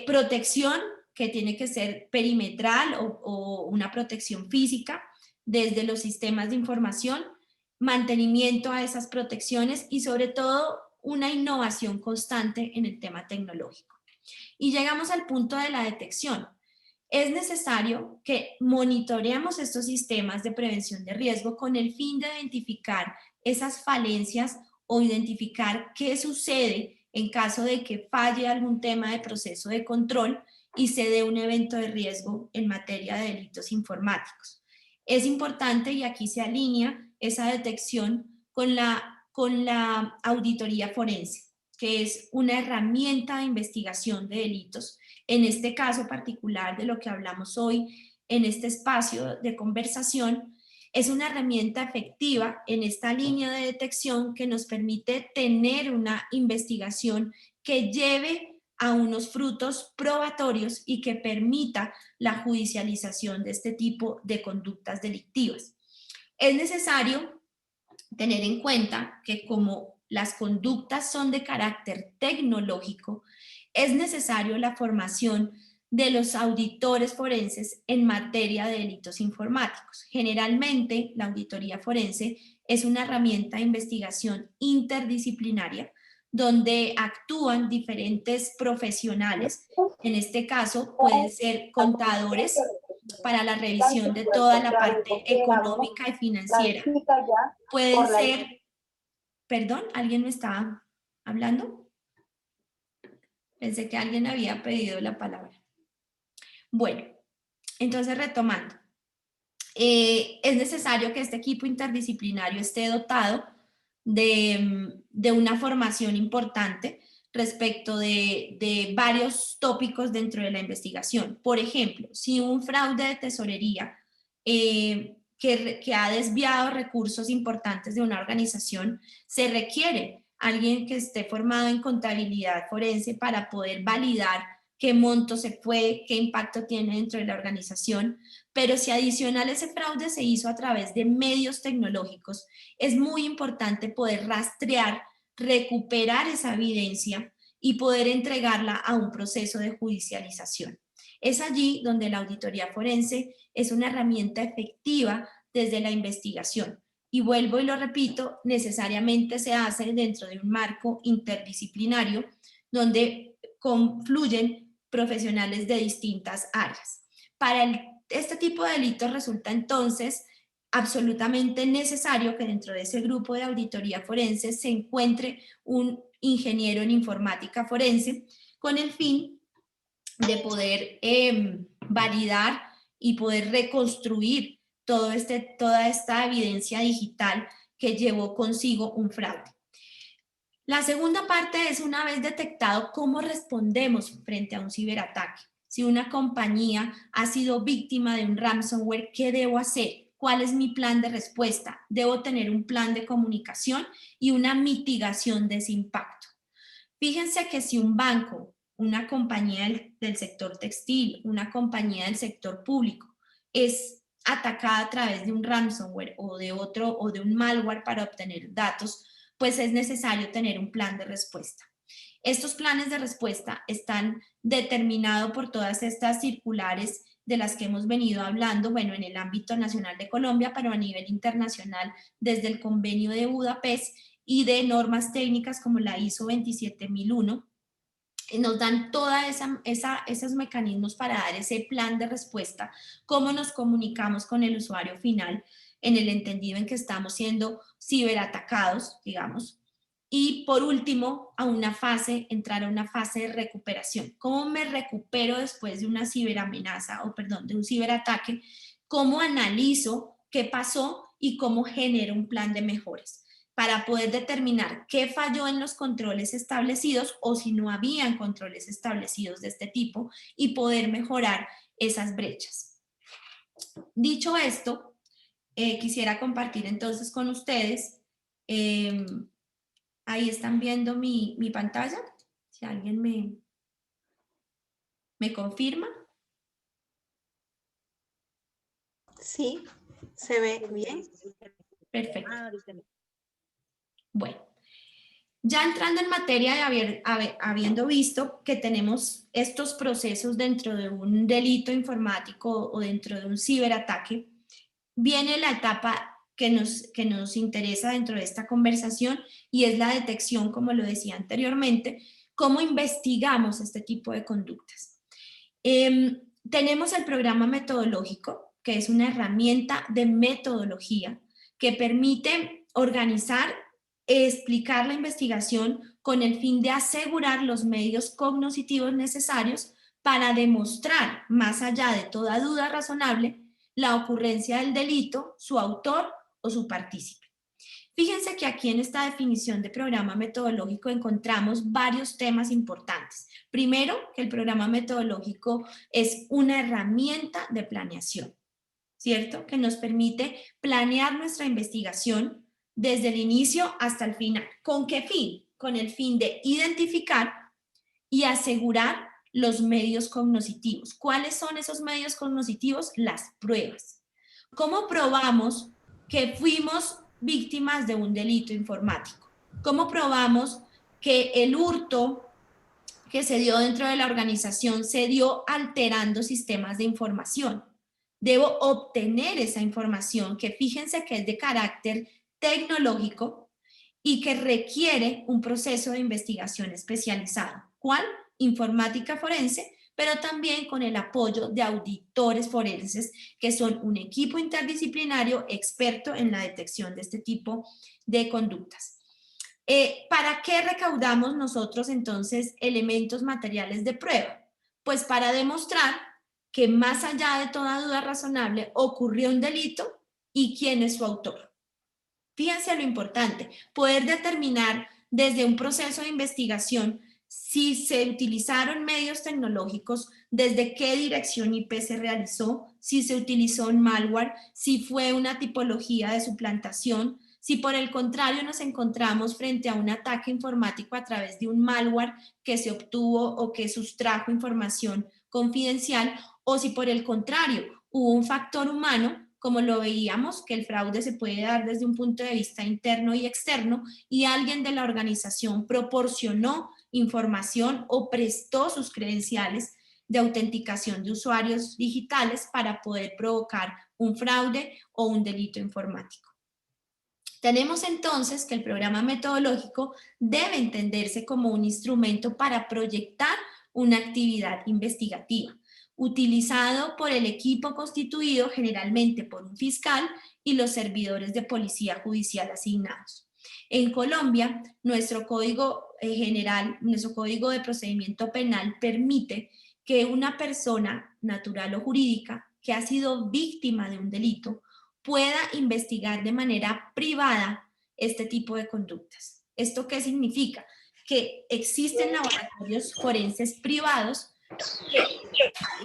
protección, que tiene que ser perimetral o una protección física desde los sistemas de información, mantenimiento a esas protecciones y sobre todo una innovación constante en el tema tecnológico. Y llegamos al punto de la detección. Es necesario que monitoreemos estos sistemas de prevención de riesgo con el fin de identificar esas falencias o identificar qué sucede en caso de que falle algún tema de proceso de control y se dé un evento de riesgo en materia de delitos informáticos. Es importante, y aquí se alinea esa detección con la auditoría forense, que es una herramienta de investigación de delitos. En este caso particular de lo que hablamos hoy en este espacio de conversación, es una herramienta efectiva en esta línea de detección que nos permite tener una investigación que lleve a unos frutos probatorios y que permita la judicialización de este tipo de conductas delictivas. Es necesario tener en cuenta que como las conductas son de carácter tecnológico, es necesario la formación de los auditores forenses en materia de delitos informáticos. Generalmente, la auditoría forense es una herramienta de investigación interdisciplinaria donde actúan diferentes profesionales. En este caso, pueden ser contadores para la revisión de toda la parte económica y financiera. Pueden ser, perdón, ¿alguien me estaba hablando? Pensé que alguien había pedido la palabra. Bueno, entonces retomando, es necesario que este equipo interdisciplinario esté dotado de una formación importante respecto de varios tópicos dentro de la investigación. Por ejemplo, si un fraude de tesorería que ha desviado recursos importantes de una organización, se requiere alguien que esté formado en contabilidad forense para poder validar qué monto se fue, qué impacto tiene dentro de la organización. Pero si adicional ese fraude se hizo a través de medios tecnológicos, es muy importante poder rastrear, recuperar esa evidencia y poder entregarla a un proceso de judicialización. Es allí donde la auditoría forense es una herramienta efectiva desde la investigación. Y vuelvo y lo repito, necesariamente se hace dentro de un marco interdisciplinario donde confluyen profesionales de distintas áreas. Para este tipo de delitos resulta entonces absolutamente necesario que dentro de ese grupo de auditoría forense se encuentre un ingeniero en informática forense con el fin de poder validar y poder reconstruir toda esta evidencia digital que llevó consigo un fraude. La segunda parte es, una vez detectado, cómo respondemos frente a un ciberataque. Si una compañía ha sido víctima de un ransomware, ¿qué debo hacer? ¿Cuál es mi plan de respuesta? Debo tener un plan de comunicación y una mitigación de ese impacto. Fíjense que si un banco, una compañía del sector textil, una compañía del sector público es atacada a través de un ransomware o de un malware para obtener datos, pues es necesario tener un plan de respuesta. Estos planes de respuesta están determinados por todas estas circulares de las que hemos venido hablando, bueno, en el ámbito nacional de Colombia, pero a nivel internacional desde el convenio de Budapest y de normas técnicas como la ISO 27001, nos dan todos esos mecanismos para dar ese plan de respuesta, cómo nos comunicamos con el usuario final en el entendido en que estamos siendo ciberatacados, digamos. Y por último, entrar a una fase de recuperación. ¿Cómo me recupero después de una ciberamenaza de un ciberataque? ¿Cómo analizo qué pasó y cómo genero un plan de mejoras? Para poder determinar qué falló en los controles establecidos o si no habían controles establecidos de este tipo y poder mejorar esas brechas. Dicho esto, quisiera compartir entonces con ustedes Ahí están viendo mi pantalla. Si alguien me confirma. Sí, se ve bien. Perfecto. Bueno, ya entrando en materia de habiendo visto que tenemos estos procesos dentro de un delito informático o dentro de un ciberataque, viene la etapa que nos interesa dentro de esta conversación y es la detección, como lo decía anteriormente, cómo investigamos este tipo de conductas. Tenemos el programa metodológico, que es una herramienta de metodología que permite organizar, explicar la investigación con el fin de asegurar los medios cognitivos necesarios para demostrar, más allá de toda duda razonable, la ocurrencia del delito, su autor o su partícipe. Fíjense que aquí en esta definición de programa metodológico encontramos varios temas importantes. Primero, que el programa metodológico es una herramienta de planeación, ¿cierto? Que nos permite planear nuestra investigación desde el inicio hasta el final. ¿Con qué fin? Con el fin de identificar y asegurar los medios cognitivos. ¿Cuáles son esos medios cognitivos? Las pruebas. ¿Cómo probamos que fuimos víctimas de un delito informático? ¿Cómo probamos que el hurto que se dio dentro de la organización se dio alterando sistemas de información? Debo obtener esa información que fíjense que es de carácter tecnológico y que requiere un proceso de investigación especializado. ¿Cuál? Informática forense, pero también con el apoyo de auditores forenses, que son un equipo interdisciplinario experto en la detección de este tipo de conductas. ¿Para qué recaudamos nosotros entonces elementos materiales de prueba? Pues para demostrar que más allá de toda duda razonable ocurrió un delito y quién es su autor. Fíjense lo importante, poder determinar desde un proceso de investigación si se utilizaron medios tecnológicos, desde qué dirección IP se realizó, si se utilizó un malware, si fue una tipología de suplantación, si por el contrario nos encontramos frente a un ataque informático a través de un malware que se obtuvo o que sustrajo información confidencial, o si por el contrario hubo un factor humano, como lo veíamos, que el fraude se puede dar desde un punto de vista interno y externo, y alguien de la organización proporcionó información o prestó sus credenciales de autenticación de usuarios digitales para poder provocar un fraude o un delito informático. Tenemos entonces que el programa metodológico debe entenderse como un instrumento para proyectar una actividad investigativa, utilizado por el equipo constituido generalmente por un fiscal y los servidores de policía judicial asignados. En Colombia, nuestro código nuestro código de procedimiento penal permite que una persona natural o jurídica que ha sido víctima de un delito pueda investigar de manera privada este tipo de conductas. ¿Esto qué significa? Que existen laboratorios forenses privados que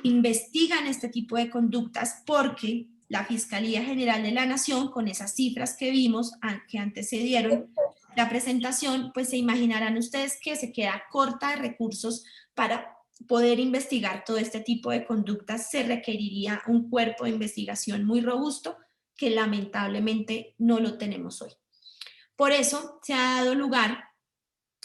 investigan este tipo de conductas porque la Fiscalía General de la Nación, con esas cifras que vimos, que antecedieron la presentación, pues se imaginarán ustedes que se queda corta de recursos para poder investigar todo este tipo de conductas. Se requeriría un cuerpo de investigación muy robusto que lamentablemente no lo tenemos hoy. Por eso se ha dado lugar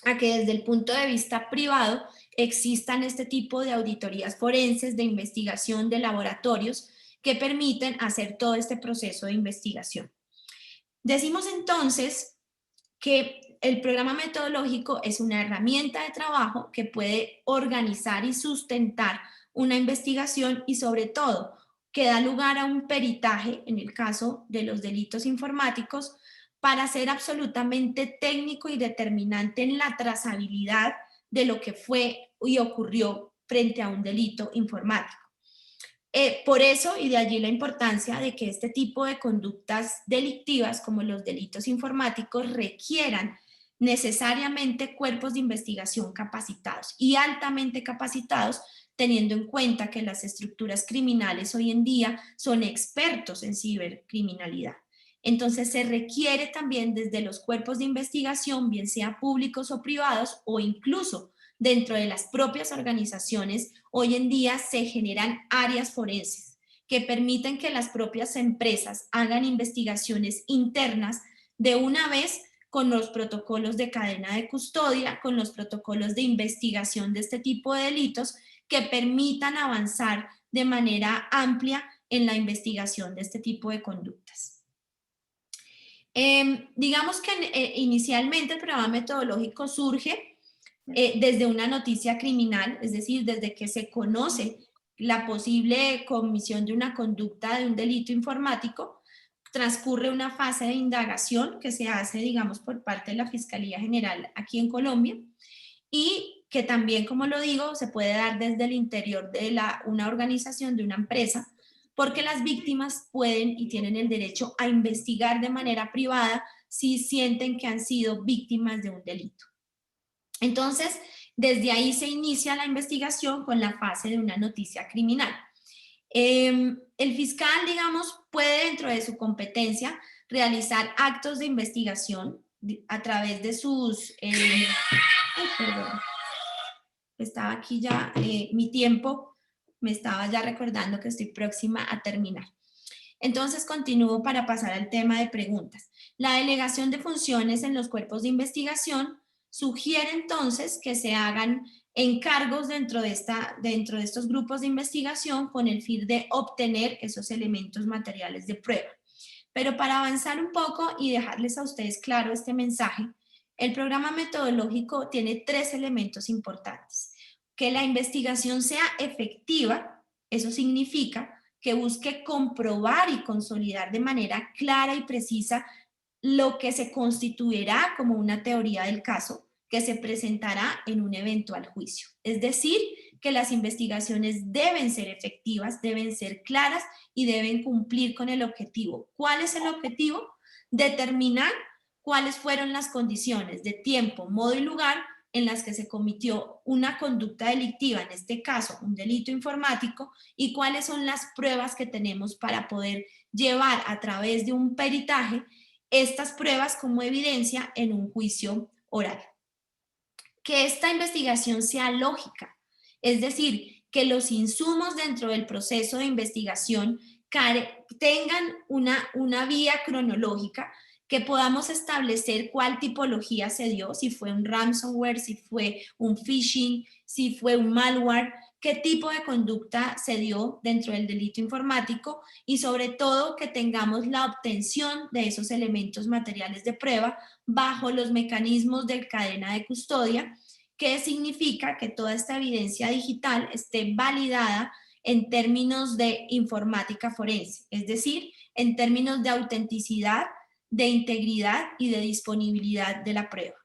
a que desde el punto de vista privado existan este tipo de auditorías forenses, de investigación de laboratorios que permiten hacer todo este proceso de investigación. Decimos entonces que el programa metodológico es una herramienta de trabajo que puede organizar y sustentar una investigación y sobre todo que da lugar a un peritaje en el caso de los delitos informáticos para ser absolutamente técnico y determinante en la trazabilidad de lo que fue y ocurrió frente a un delito informático. Por eso, y de allí la importancia de que este tipo de conductas delictivas, como los delitos informáticos, requieran necesariamente cuerpos de investigación capacitados y altamente capacitados, teniendo en cuenta que las estructuras criminales hoy en día son expertos en cibercriminalidad. Entonces se requiere también desde los cuerpos de investigación, bien sea públicos o privados, o incluso dentro de las propias organizaciones, hoy en día se generan áreas forenses que permiten que las propias empresas hagan investigaciones internas de una vez con los protocolos de cadena de custodia, con los protocolos de investigación de este tipo de delitos que permitan avanzar de manera amplia en la investigación de este tipo de conductas. Digamos que inicialmente el programa metodológico surge desde una noticia criminal, es decir, desde que se conoce la posible comisión de una conducta de un delito informático, transcurre una fase de indagación que se hace, digamos, por parte de la Fiscalía General aquí en Colombia y que también, como lo digo, se puede dar desde el interior de una organización, de una empresa, porque las víctimas pueden y tienen el derecho a investigar de manera privada si sienten que han sido víctimas de un delito. Entonces, desde ahí se inicia la investigación con la fase de una noticia criminal. El fiscal, digamos, puede dentro de su competencia realizar actos de investigación a través de sus... perdón, estaba aquí ya, mi tiempo me estaba ya recordando que estoy próxima a terminar. Entonces continúo para pasar al tema de preguntas. La delegación de funciones en los cuerpos de investigación sugiere entonces que se hagan encargos dentro de estos grupos de investigación con el fin de obtener esos elementos materiales de prueba. Pero para avanzar un poco y dejarles a ustedes claro este mensaje, el programa metodológico tiene 3 elementos importantes. Que la investigación sea efectiva, eso significa que busque comprobar y consolidar de manera clara y precisa lo que se constituirá como una teoría del caso que se presentará en un eventual juicio. Es decir, que las investigaciones deben ser efectivas, deben ser claras y deben cumplir con el objetivo. ¿Cuál es el objetivo? Determinar cuáles fueron las condiciones de tiempo, modo y lugar en las que se cometió una conducta delictiva, en este caso un delito informático, y cuáles son las pruebas que tenemos para poder llevar a través de un peritaje estas pruebas como evidencia en un juicio oral. Que esta investigación sea lógica, es decir, que los insumos dentro del proceso de investigación tengan una vía cronológica, que podamos establecer cuál tipología se dio, si fue un ransomware, si fue un phishing, si fue un malware, qué tipo de conducta se dio dentro del delito informático y sobre todo que tengamos la obtención de esos elementos materiales de prueba bajo los mecanismos de cadena de custodia, que significa que toda esta evidencia digital esté validada en términos de informática forense, es decir, en términos de autenticidad, de integridad y de disponibilidad de la prueba.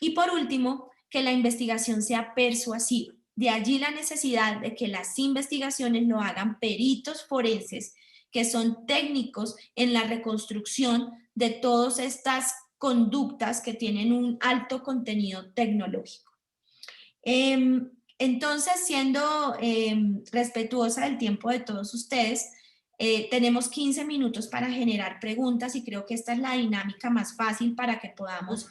Y por último, que la investigación sea persuasiva. De allí la necesidad de que las investigaciones lo hagan peritos forenses, que son técnicos en la reconstrucción de todas estas conductas que tienen un alto contenido tecnológico. Entonces, siendo respetuosa del tiempo de todos ustedes, tenemos 15 minutos para generar preguntas y creo que esta es la dinámica más fácil para que podamos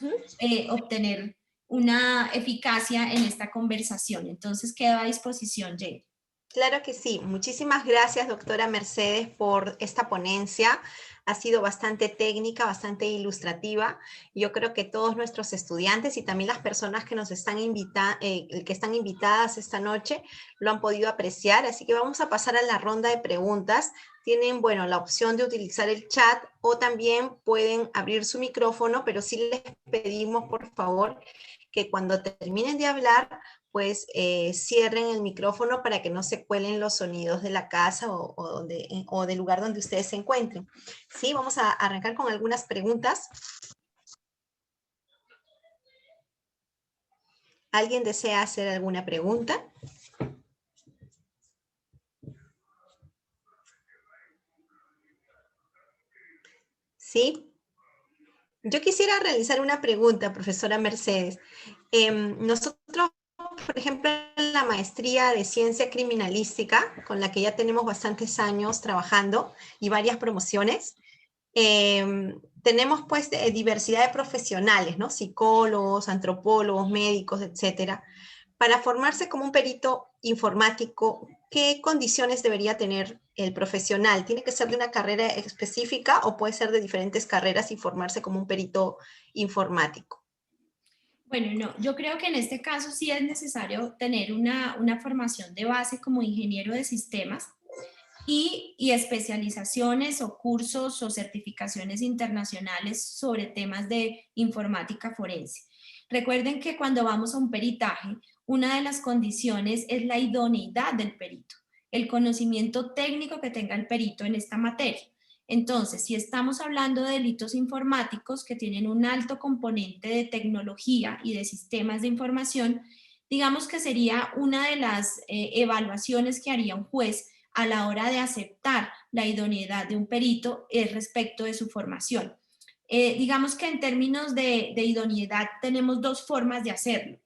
obtener una eficacia en esta conversación. Entonces, quedo a disposición, Jane. Claro que sí. Muchísimas gracias, doctora Mercedes, por esta ponencia. Ha sido bastante técnica, bastante ilustrativa. Yo creo que todos nuestros estudiantes y también las personas que nos están que están invitadas esta noche lo han podido apreciar. Así que vamos a pasar a la ronda de preguntas. Tienen, bueno, la opción de utilizar el chat o también pueden abrir su micrófono, pero sí les pedimos, por favor, que cuando terminen de hablar, pues cierren el micrófono para que no se cuelen los sonidos de la casa o del lugar donde ustedes se encuentren. Sí, vamos a arrancar con algunas preguntas. ¿Alguien desea hacer alguna pregunta? Sí. Yo quisiera realizar una pregunta, profesora Mercedes. Nosotros, por ejemplo, en la maestría de ciencia criminalística, con la que ya tenemos bastantes años trabajando y varias promociones, tenemos pues diversidad de profesionales, ¿no? Psicólogos, antropólogos, médicos, etcétera. Para formarse como un perito informático, ¿qué condiciones debería tener el profesional? ¿Tiene que ser de una carrera específica o puede ser de diferentes carreras y formarse como un perito informático? Bueno, no, yo creo que en este caso sí es necesario tener una formación de base como ingeniero de sistemas y especializaciones o cursos o certificaciones internacionales sobre temas de informática forense. Recuerden que cuando vamos a un peritaje, una de las condiciones es la idoneidad del perito, el conocimiento técnico que tenga el perito en esta materia. Entonces, si estamos hablando de delitos informáticos que tienen un alto componente de tecnología y de sistemas de información, digamos que sería una de las evaluaciones que haría un juez a la hora de aceptar la idoneidad de un perito respecto de su formación. Digamos que en términos de idoneidad tenemos dos formas de hacerlo.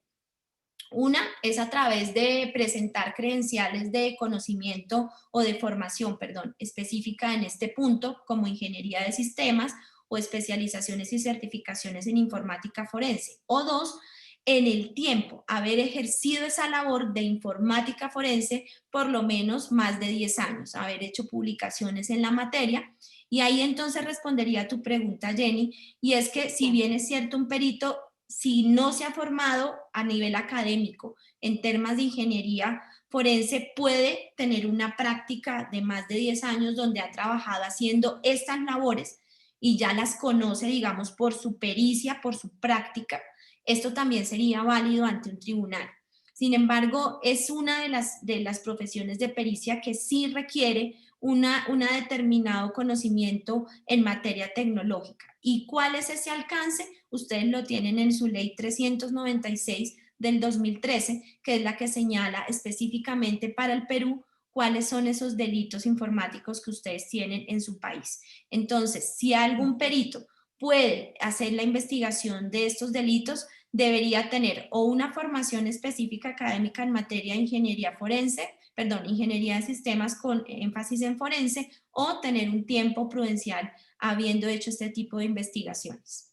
Una es a través de presentar credenciales de conocimiento o de formación, perdón, específica en este punto, como ingeniería de sistemas o especializaciones y certificaciones en informática forense. O dos, en el tiempo, haber ejercido esa labor de informática forense por lo menos más de 10 años, haber hecho publicaciones en la materia. Y ahí entonces respondería a tu pregunta, Jenny, y es que si bien es cierto un perito, si no se ha formado a nivel académico en temas de ingeniería forense, puede tener una práctica de más de 10 años donde ha trabajado haciendo estas labores y ya las conoce, digamos, por su pericia, por su práctica. Esto también sería válido ante un tribunal. Sin embargo, es una de las profesiones de pericia que sí requiere una determinado conocimiento en materia tecnológica. ¿Y cuál es ese alcance? Ustedes lo tienen en su ley 396 del 2013, que es la que señala específicamente para el Perú cuáles son esos delitos informáticos que ustedes tienen en su país. Entonces, si algún perito puede hacer la investigación de estos delitos, debería tener o una formación específica académica en materia de ingeniería forense, perdón, ingeniería de sistemas con énfasis en forense, o tener un tiempo prudencial habiendo hecho este tipo de investigaciones.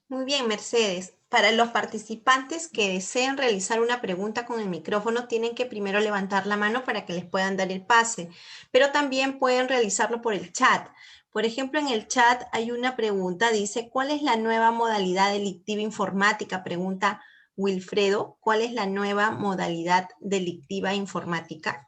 Muy bien, Mercedes. Para los participantes que deseen realizar una pregunta con el micrófono, tienen que primero levantar la mano para que les puedan dar el pase, pero también pueden realizarlo por el chat. Por ejemplo, en el chat hay una pregunta, dice, ¿cuál es la nueva modalidad delictiva informática? Pregunta Wilfredo, ¿cuál es la nueva modalidad delictiva informática?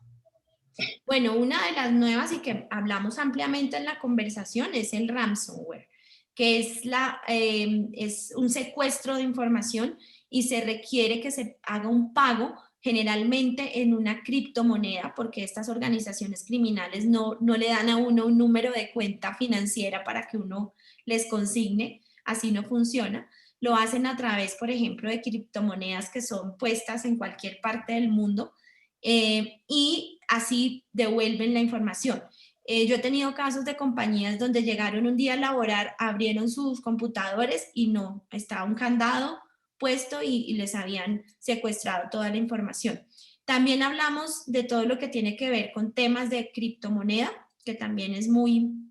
Bueno, una de las nuevas y que hablamos ampliamente en la conversación es el ransomware, que es un secuestro de información y se requiere que se haga un pago generalmente en una criptomoneda, porque estas organizaciones criminales no le dan a uno un número de cuenta financiera para que uno les consigne, así no funciona. Lo hacen a través, por ejemplo, de criptomonedas que son puestas en cualquier parte del mundo y así devuelven la información. Yo he tenido casos de compañías donde llegaron un día a laborar, abrieron sus computadores y no, estaba un candado puesto y les habían secuestrado toda la información. También hablamos de todo lo que tiene que ver con temas de criptomoneda, que también es muy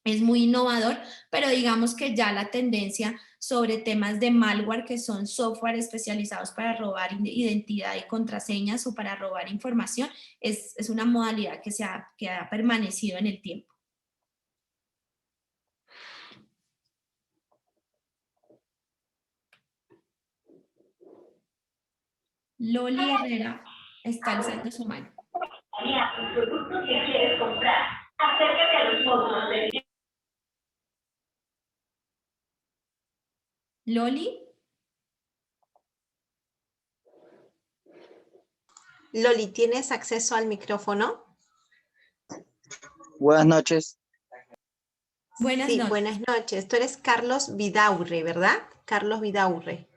innovador, pero digamos que ya la tendencia sobre temas de malware, que son software especializados para robar identidad y contraseñas o para robar información, es una modalidad que ha permanecido en el tiempo. Loli Herrera está alzando su mano. Productos que quieres comprar. Acércate a los módulos de... Loli. Loli, ¿tienes acceso al micrófono? Buenas noches. Buenas noches. Buenas noches. Tú eres Carlos Vidaurre, ¿verdad? Carlos Vidaurre.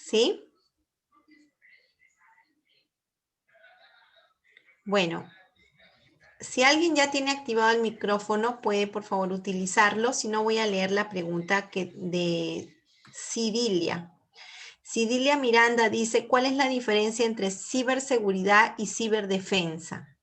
¿Sí? Bueno, si alguien ya tiene activado el micrófono, puede por favor utilizarlo. Si no, voy a leer la pregunta de Cidilia. Cidilia Miranda dice, ¿cuál es la diferencia entre ciberseguridad y ciberdefensa?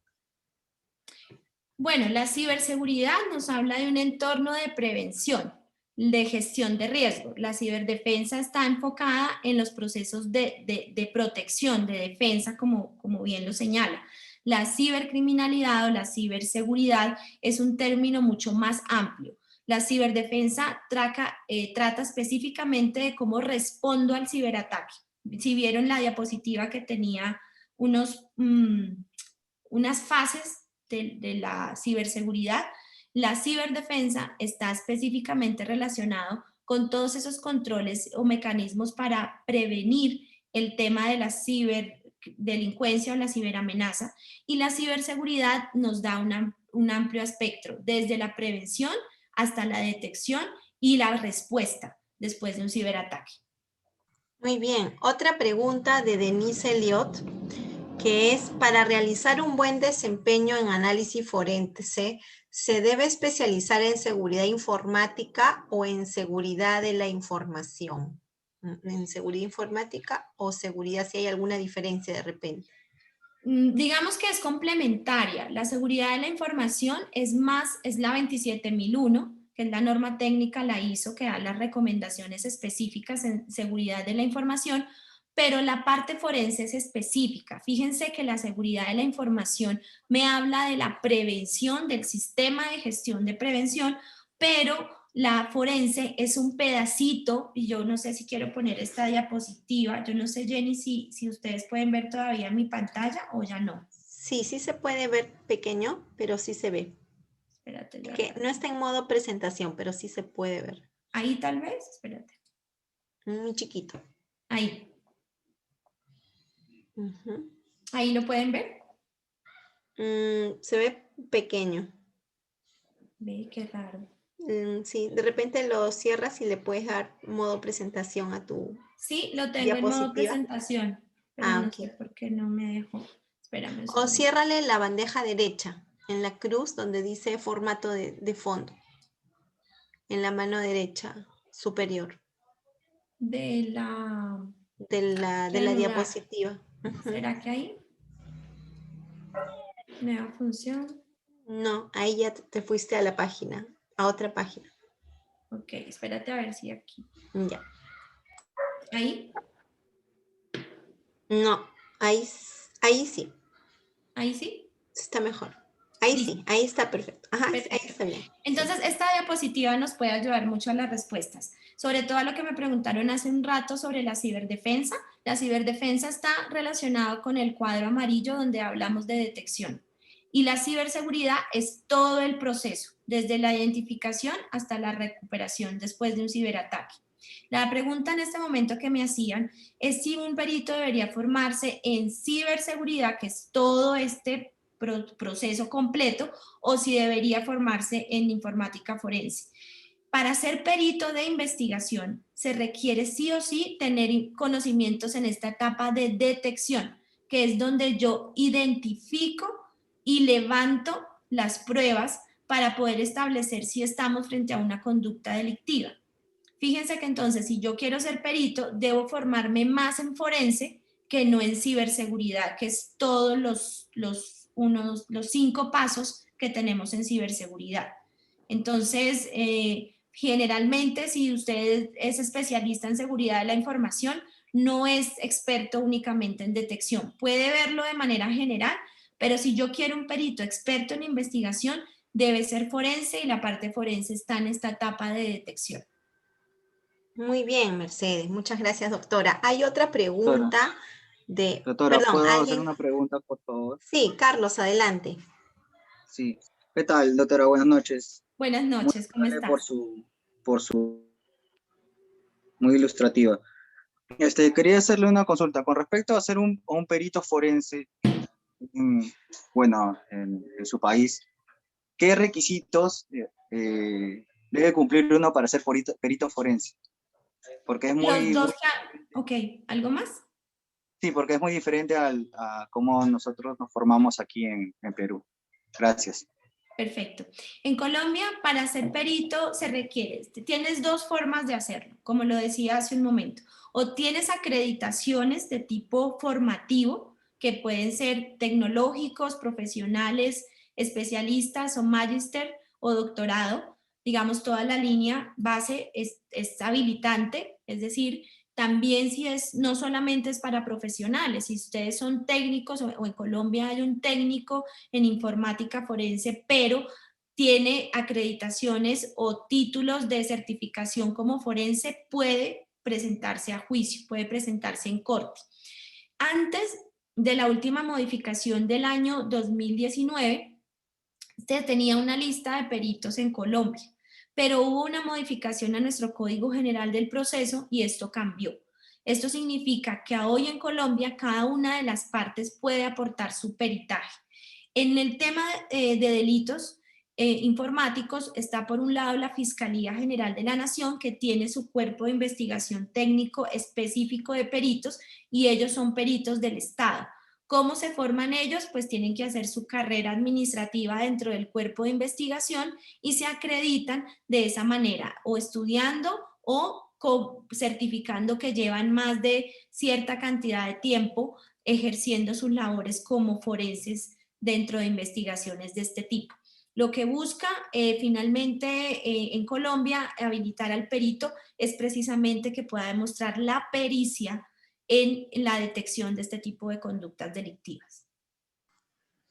Bueno, la ciberseguridad nos habla de un entorno de prevención, de gestión de riesgo. La ciberdefensa está enfocada en los procesos de protección, de defensa, como bien lo señala. La cibercriminalidad o la ciberseguridad es un término mucho más amplio. La ciberdefensa trata específicamente de cómo respondo al ciberataque. Si vieron la diapositiva que tenía unas fases de la ciberseguridad, la ciberdefensa está específicamente relacionado con todos esos controles o mecanismos para prevenir el tema de la ciberdelincuencia o la ciberamenaza, y la ciberseguridad nos da un amplio espectro, desde la prevención hasta la detección y la respuesta después de un ciberataque. Muy bien. Otra pregunta de Denise Elliott, que es: para realizar un buen desempeño en análisis forense, ¿se debe especializar en seguridad informática o en seguridad de la información? ¿En seguridad informática o seguridad, si hay alguna diferencia de repente? Digamos que es complementaria. La seguridad de la información es la 27001, que es la norma técnica, la ISO, que da las recomendaciones específicas en seguridad de la información, pero la parte forense es específica. Fíjense que la seguridad de la información me habla de la prevención, del sistema de gestión de prevención, pero la forense es un pedacito, y yo no sé si quiero poner esta diapositiva. Yo no sé, Jenny, si ustedes pueden ver todavía mi pantalla o ya no. Sí, sí se puede ver pequeño, pero sí se ve. Espérate. Que no está en modo presentación, pero sí se puede ver. Ahí tal vez, espérate. Muy chiquito. Ahí. Uh-huh. Ahí lo pueden ver. Se ve pequeño. Ve, qué raro. Sí, de repente lo cierras y le puedes dar modo presentación a tu Sí, lo tengo en modo presentación, pero no ok. sé por qué no me dejó. Espérame. O ciérrale la bandeja derecha, en la cruz donde dice formato de fondo, en la mano derecha superior. De la diapositiva. ¿Será que ahí? Nueva función. No, ahí ya te fuiste a la página, a otra página. Ok, espérate a ver si aquí. Ya. ¿Ahí? No, ahí sí. ¿Ahí sí? Está mejor. Ahí Listo. sí, ahí está perfecto. Ajá, Perfecto. ahí está bien. Entonces, esta diapositiva nos puede ayudar mucho a las respuestas, sobre todo a lo que me preguntaron hace un rato sobre la ciberdefensa. La ciberdefensa está relacionada con el cuadro amarillo donde hablamos de detección. Y la ciberseguridad es todo el proceso, desde la identificación hasta la recuperación después de un ciberataque. La pregunta en este momento que me hacían es si un perito debería formarse en ciberseguridad, que es todo este proceso completo, o si debería formarse en informática forense. Para ser perito de investigación se requiere sí o sí tener conocimientos en esta etapa de detección, que es donde yo identifico y levanto las pruebas para poder establecer si estamos frente a una conducta delictiva. Fíjense que entonces, si yo quiero ser perito, debo formarme más en forense que no en ciberseguridad, que es todos los 5 pasos que tenemos en ciberseguridad. Entonces, generalmente, si usted es especialista en seguridad de la información, no es experto únicamente en detección. Puede verlo de manera general, pero si yo quiero un perito experto en investigación, debe ser forense, y la parte forense está en esta etapa de detección. Muy bien, Mercedes. Muchas gracias, doctora. Hay otra pregunta de... Doctora, Perdón, ¿puedo ¿alguien? hacer una pregunta, por favor? Sí, Carlos, adelante. Sí. ¿Qué tal, doctora? Buenas noches. Buenas noches, ¿cómo estás? Muy ilustrativa. Quería hacerle una consulta con respecto a ser un perito forense, en su país. ¿Qué requisitos debe cumplir uno para ser perito forense? Porque es Los dos, ok, ¿algo más? Sí, porque es muy diferente a cómo nosotros nos formamos aquí en Perú. Gracias. Perfecto. En Colombia, para ser perito se requiere, tienes dos formas de hacerlo, como lo decía hace un momento. O tienes acreditaciones de tipo formativo, que pueden ser tecnológicos, profesionales, especialistas o magíster o doctorado. Digamos, toda la línea base es habilitante, es decir, también si es, no solamente es para profesionales, si ustedes son técnicos o en Colombia hay un técnico en informática forense, pero tiene acreditaciones o títulos de certificación como forense, puede presentarse a juicio, puede presentarse en corte. Antes de la última modificación del año 2019, se tenía una lista de peritos en Colombia, pero hubo una modificación a nuestro Código General del Proceso y esto cambió. Esto significa que hoy en Colombia cada una de las partes puede aportar su peritaje. En el tema de delitos informáticos está por un lado la Fiscalía General de la Nación, que tiene su cuerpo de investigación técnico específico de peritos y ellos son peritos del Estado. ¿Cómo se forman ellos? Pues tienen que hacer su carrera administrativa dentro del cuerpo de investigación y se acreditan de esa manera, o estudiando o certificando que llevan más de cierta cantidad de tiempo ejerciendo sus labores como forenses dentro de investigaciones de este tipo. Lo que busca finalmente en Colombia habilitar al perito es precisamente que pueda demostrar la pericia en la detección de este tipo de conductas delictivas.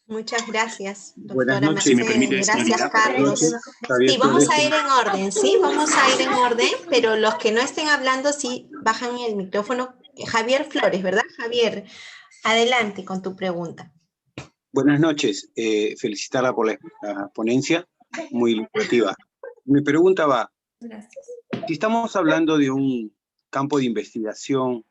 Muchas gracias, Buenas doctora noches, si me Mercedes. permite, Gracias, señorita. Carlos. Javier Sí, vamos a Flores. ir en orden, sí, vamos a ir en orden, pero los que no estén hablando, sí, bajan el micrófono. Javier Flores, ¿verdad? Javier, adelante con tu pregunta. Buenas noches. Felicitarla por la ponencia, muy ilustrativa. Mi pregunta va, Gracias. si estamos hablando de un campo de investigación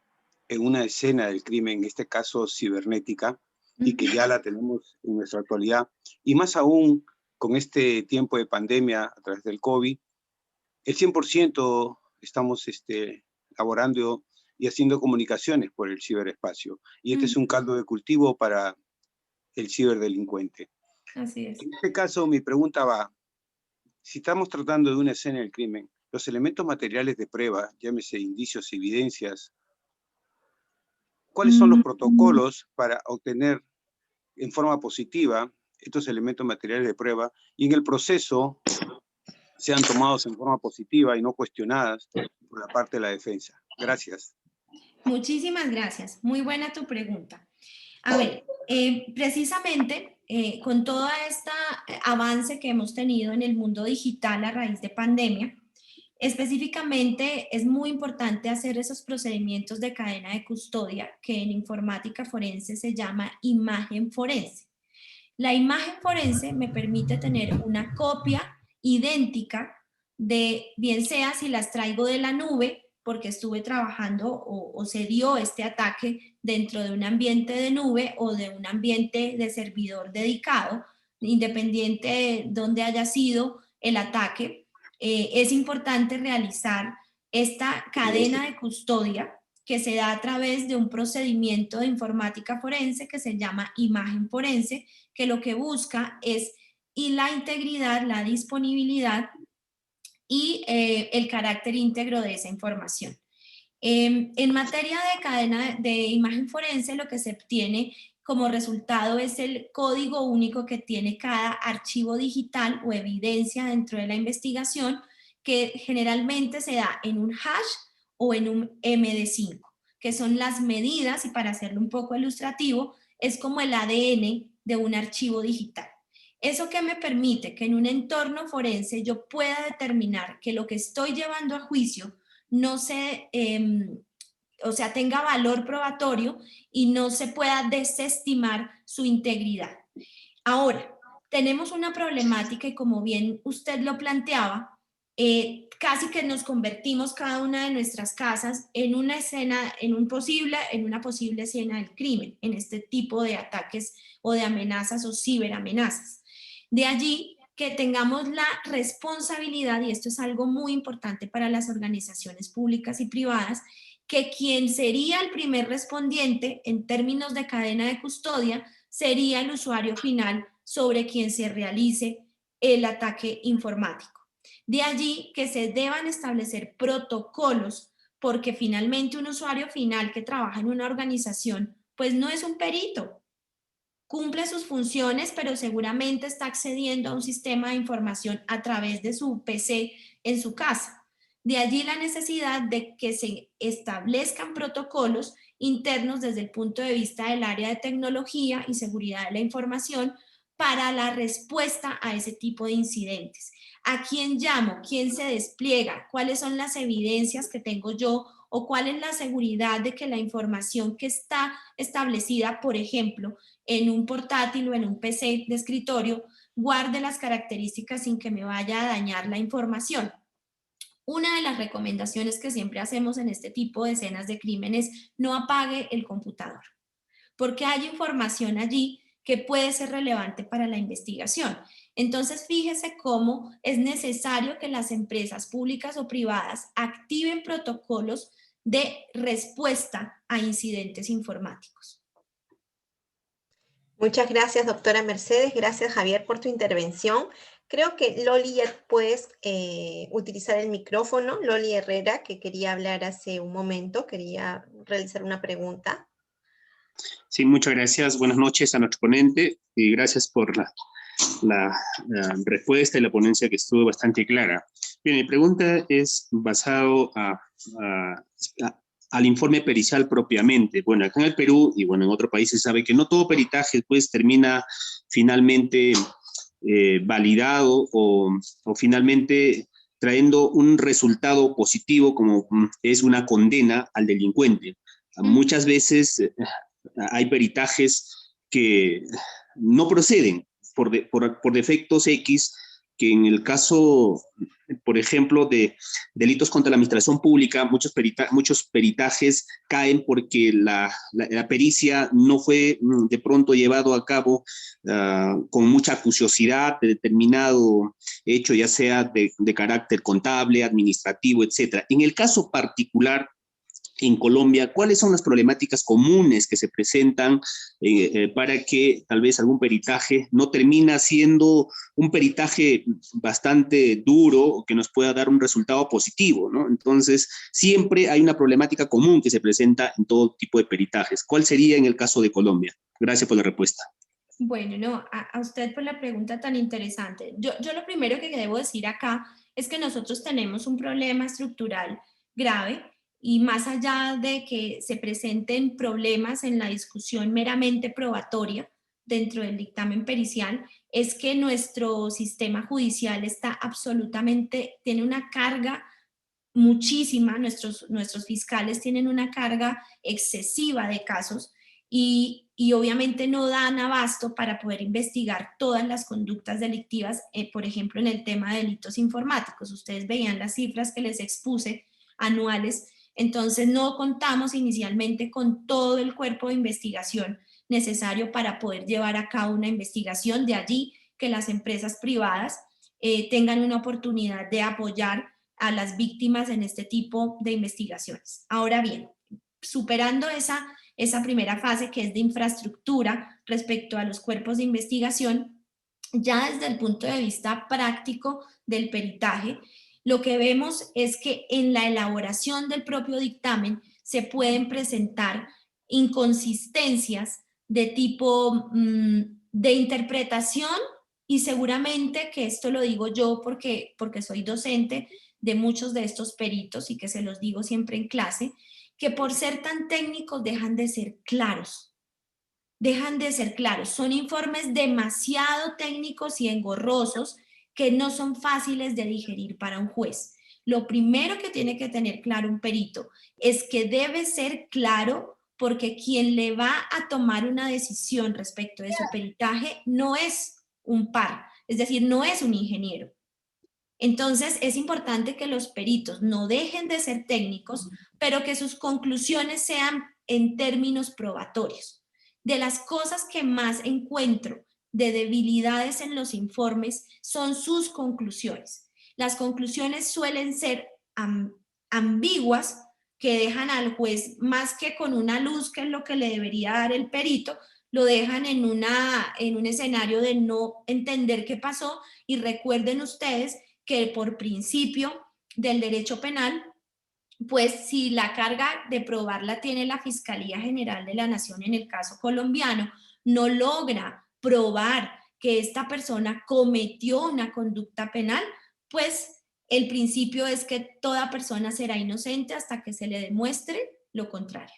en una escena del crimen, en este caso cibernética, y que ya la tenemos en nuestra actualidad, y más aún con este tiempo de pandemia a través del COVID, el 100% estamos laborando y haciendo comunicaciones por el ciberespacio, y este es un caldo de cultivo para el ciberdelincuente. Así es. En este caso, mi pregunta va, si estamos tratando de una escena del crimen, los elementos materiales de prueba, llámese indicios, evidencias, ¿cuáles son los protocolos para obtener en forma positiva estos elementos materiales de prueba y en el proceso sean tomados en forma positiva y no cuestionadas por la parte de la defensa? Gracias. Muchísimas gracias. Muy buena tu pregunta. A ver, precisamente con todo este avance que hemos tenido en el mundo digital a raíz de pandemia, específicamente es muy importante hacer esos procedimientos de cadena de custodia que en informática forense se llama imagen forense. La imagen forense me permite tener una copia idéntica de, bien sea si las traigo de la nube, porque estuve trabajando o se dio este ataque dentro de un ambiente de nube o de un ambiente de servidor dedicado, independiente de dónde haya sido el ataque, es importante realizar esta cadena de custodia que se da a través de un procedimiento de informática forense que se llama imagen forense, que lo que busca es y la integridad, la disponibilidad y el carácter íntegro de esa información. En materia de cadena de imagen forense, lo que se obtiene como resultado es el código único que tiene cada archivo digital o evidencia dentro de la investigación, que generalmente se da en un hash o en un MD5, que son las medidas, y para hacerlo un poco ilustrativo, es como el ADN de un archivo digital. ¿Eso qué me permite? Que en un entorno forense yo pueda determinar que lo que estoy llevando a juicio no se, tenga valor probatorio y no se pueda desestimar su integridad. Ahora, tenemos una problemática y como bien usted lo planteaba, casi que nos convertimos cada una de nuestras casas en una escena, en una posible escena del crimen, en este tipo de ataques o de amenazas o ciberamenazas. De allí que tengamos la responsabilidad, y esto es algo muy importante para las organizaciones públicas y privadas, que quien sería el primer respondiente en términos de cadena de custodia sería el usuario final sobre quien se realice el ataque informático. De allí que se deban establecer protocolos, porque finalmente un usuario final que trabaja en una organización pues no es un perito, cumple sus funciones, pero seguramente está accediendo a un sistema de información a través de su PC en su casa. De allí la necesidad de que se establezcan protocolos internos desde el punto de vista del área de tecnología y seguridad de la información para la respuesta a ese tipo de incidentes. ¿A quién llamo? ¿Quién se despliega? ¿Cuáles son las evidencias que tengo yo? ¿O cuál es la seguridad de que la información que está establecida, por ejemplo, en un portátil o en un PC de escritorio, guarde las características sin que me vaya a dañar la información? Una de las recomendaciones que siempre hacemos en este tipo de escenas de crimen es no apague el computador, porque hay información allí que puede ser relevante para la investigación. Entonces, fíjese cómo es necesario que las empresas públicas o privadas activen protocolos de respuesta a incidentes informáticos. Muchas gracias, doctora Mercedes. Gracias, Javier, por tu intervención. Creo que Loli ya puedes utilizar el micrófono. Loli Herrera, que quería hablar hace un momento, quería realizar una pregunta. Sí, muchas gracias. Buenas noches a nuestro ponente y gracias por la respuesta y la ponencia que estuvo bastante clara. Bien, mi pregunta es basado al informe pericial propiamente. Bueno, acá en el Perú y bueno, en otros países se sabe que no todo peritaje pues termina finalmente validado o finalmente trayendo un resultado positivo como es una condena al delincuente. Muchas veces hay peritajes que no proceden por defectos X, que en el caso, por ejemplo, de delitos contra la administración pública, muchos peritajes caen porque la pericia no fue de pronto llevado a cabo con mucha acuciosidad de determinado hecho, ya sea de carácter contable, administrativo, etc. En el caso particular, en Colombia, ¿cuáles son las problemáticas comunes que se presentan para que tal vez algún peritaje no termina siendo un peritaje bastante duro o que nos pueda dar un resultado positivo, ¿no? Entonces, siempre hay una problemática común que se presenta en todo tipo de peritajes. ¿Cuál sería en el caso de Colombia? Gracias por la respuesta. Bueno, no, a usted por la pregunta tan interesante. Yo lo primero que debo decir acá es que nosotros tenemos un problema estructural grave. Y más allá de que se presenten problemas en la discusión meramente probatoria dentro del dictamen pericial, es que nuestro sistema judicial está absolutamente, tiene una carga muchísima, nuestros fiscales tienen una carga excesiva de casos y obviamente no dan abasto para poder investigar todas las conductas delictivas, por ejemplo, en el tema de delitos informáticos. Ustedes veían las cifras que les expuse anuales. Entonces no contamos inicialmente con todo el cuerpo de investigación necesario para poder llevar a cabo una investigación. De allí que las empresas privadas tengan una oportunidad de apoyar a las víctimas en este tipo de investigaciones. Ahora bien, superando esa primera fase que es de infraestructura respecto a los cuerpos de investigación, ya desde el punto de vista práctico del peritaje, lo que vemos es que en la elaboración del propio dictamen se pueden presentar inconsistencias de tipo de interpretación y seguramente que esto lo digo yo porque soy docente de muchos de estos peritos y que se los digo siempre en clase, que por ser tan técnicos dejan de ser claros. Dejan de ser claros. Son informes demasiado técnicos y engorrosos que no son fáciles de digerir para un juez. Lo primero que tiene que tener claro un perito es que debe ser claro porque quien le va a tomar una decisión respecto de su peritaje no es un par, es decir, no es un ingeniero. Entonces, es importante que los peritos no dejen de ser técnicos, pero que sus conclusiones sean en términos probatorios. De las cosas que más encuentro de debilidades en los informes son sus conclusiones. Las conclusiones suelen ser ambiguas, que dejan al juez más que con una luz, que es lo que le debería dar el perito, lo dejan en un escenario de no entender qué pasó. Y recuerden ustedes que por principio del derecho penal, pues si la carga de probarla tiene la Fiscalía General de la Nación en el caso colombiano, no logra probar que esta persona cometió una conducta penal, pues el principio es que toda persona será inocente hasta que se le demuestre lo contrario.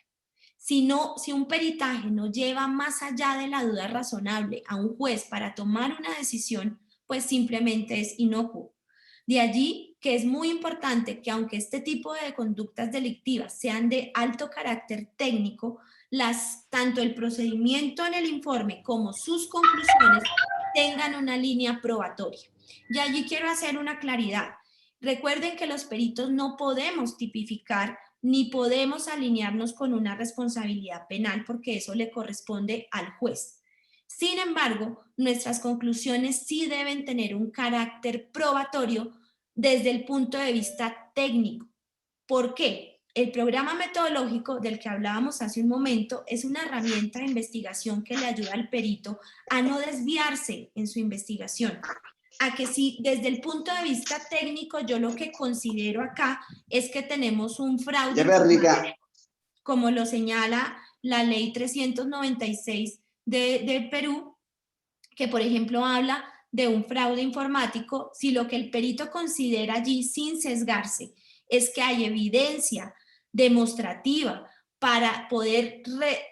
Si un peritaje no lleva más allá de la duda razonable a un juez para tomar una decisión, pues simplemente es inocuo. De allí que es muy importante que aunque este tipo de conductas delictivas sean de alto carácter técnico, tanto el procedimiento en el informe como sus conclusiones tengan una línea probatoria. Y allí quiero hacer una claridad. Recuerden que los peritos no podemos tipificar ni podemos alinearnos con una responsabilidad penal porque eso le corresponde al juez. Sin embargo, nuestras conclusiones sí deben tener un carácter probatorio desde el punto de vista técnico. ¿Por qué? El programa metodológico del que hablábamos hace un momento es una herramienta de investigación que le ayuda al perito a no desviarse en su investigación. A que si desde el punto de vista técnico yo lo que considero acá es que tenemos un fraude, como lo señala la ley 396 del Perú, que por ejemplo habla de un fraude informático, si lo que el perito considera allí sin sesgarse es que hay evidencia demostrativa para poder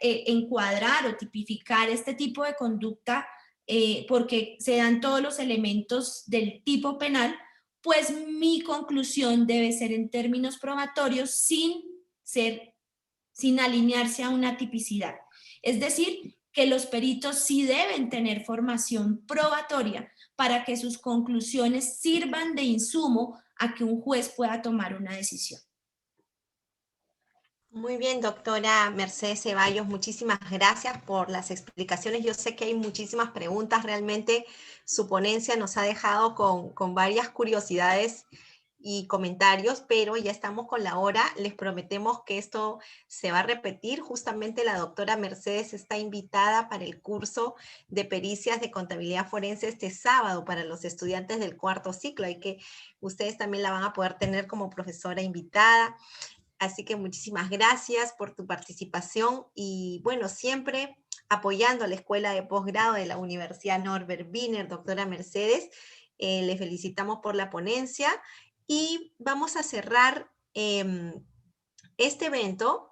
encuadrar o tipificar este tipo de conducta, porque se dan todos los elementos del tipo penal, pues mi conclusión debe ser en términos probatorios sin alinearse a una tipicidad. Es decir, que los peritos sí deben tener formación probatoria para que sus conclusiones sirvan de insumo a que un juez pueda tomar una decisión. Muy bien, doctora Mercedes Ceballos, muchísimas gracias por las explicaciones. Yo sé que hay muchísimas preguntas, realmente su ponencia nos ha dejado con varias curiosidades y comentarios, pero ya estamos con la hora. Les prometemos que esto se va a repetir. Justamente la doctora Mercedes está invitada para el curso de pericias de contabilidad forense este sábado para los estudiantes del cuarto ciclo, y que ustedes también la van a poder tener como profesora invitada. Así que muchísimas gracias por tu participación y bueno, siempre apoyando a la Escuela de Posgrado de la Universidad Norbert Wiener, doctora Mercedes. Le felicitamos por la ponencia y vamos a cerrar este evento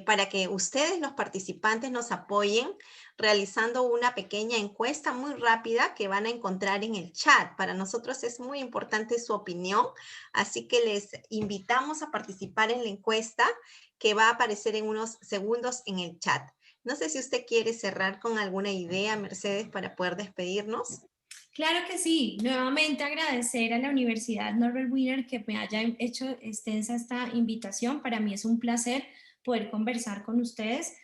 para que ustedes, los participantes, nos apoyen realizando una pequeña encuesta muy rápida que van a encontrar en el chat. Para nosotros es muy importante su opinión, así que les invitamos a participar en la encuesta que va a aparecer en unos segundos en el chat. No sé si usted quiere cerrar con alguna idea, Mercedes, para poder despedirnos. Claro que sí. Nuevamente agradecer a la Universidad Norbert Wiener que me haya hecho extensa esta invitación. Para mí es un placer poder conversar con ustedes.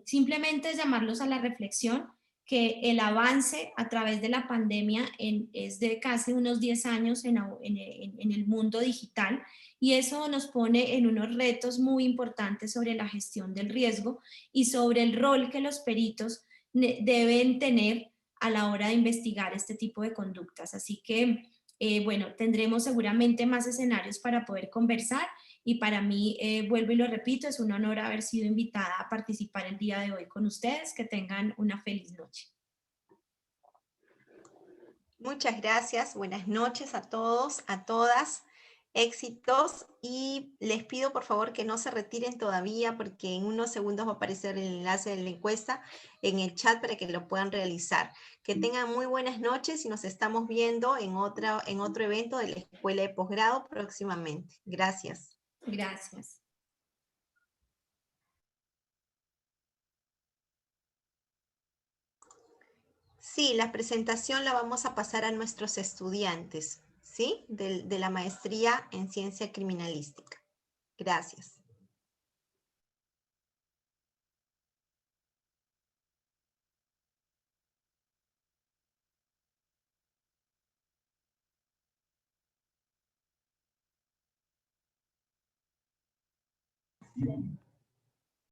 Simplemente llamarlos a la reflexión que el avance a través de la pandemia es de casi unos 10 años en el mundo digital, y eso nos pone en unos retos muy importantes sobre la gestión del riesgo y sobre el rol que los peritos deben tener a la hora de investigar este tipo de conductas. Así que, bueno, tendremos seguramente más escenarios para poder conversar, y para mí, vuelvo y lo repito, es un honor haber sido invitada a participar el día de hoy con ustedes. Que tengan una feliz noche. Muchas gracias, buenas noches a todos, a todas, éxitos, y les pido por favor que no se retiren todavía porque en unos segundos va a aparecer el enlace de la encuesta en el chat para que lo puedan realizar. Que tengan muy buenas noches y nos estamos viendo en otro evento de la Escuela de Posgrado próximamente. Gracias. Gracias. Sí, la presentación la vamos a pasar a nuestros estudiantes, ¿sí? De la maestría en Ciencia Criminalística. Gracias.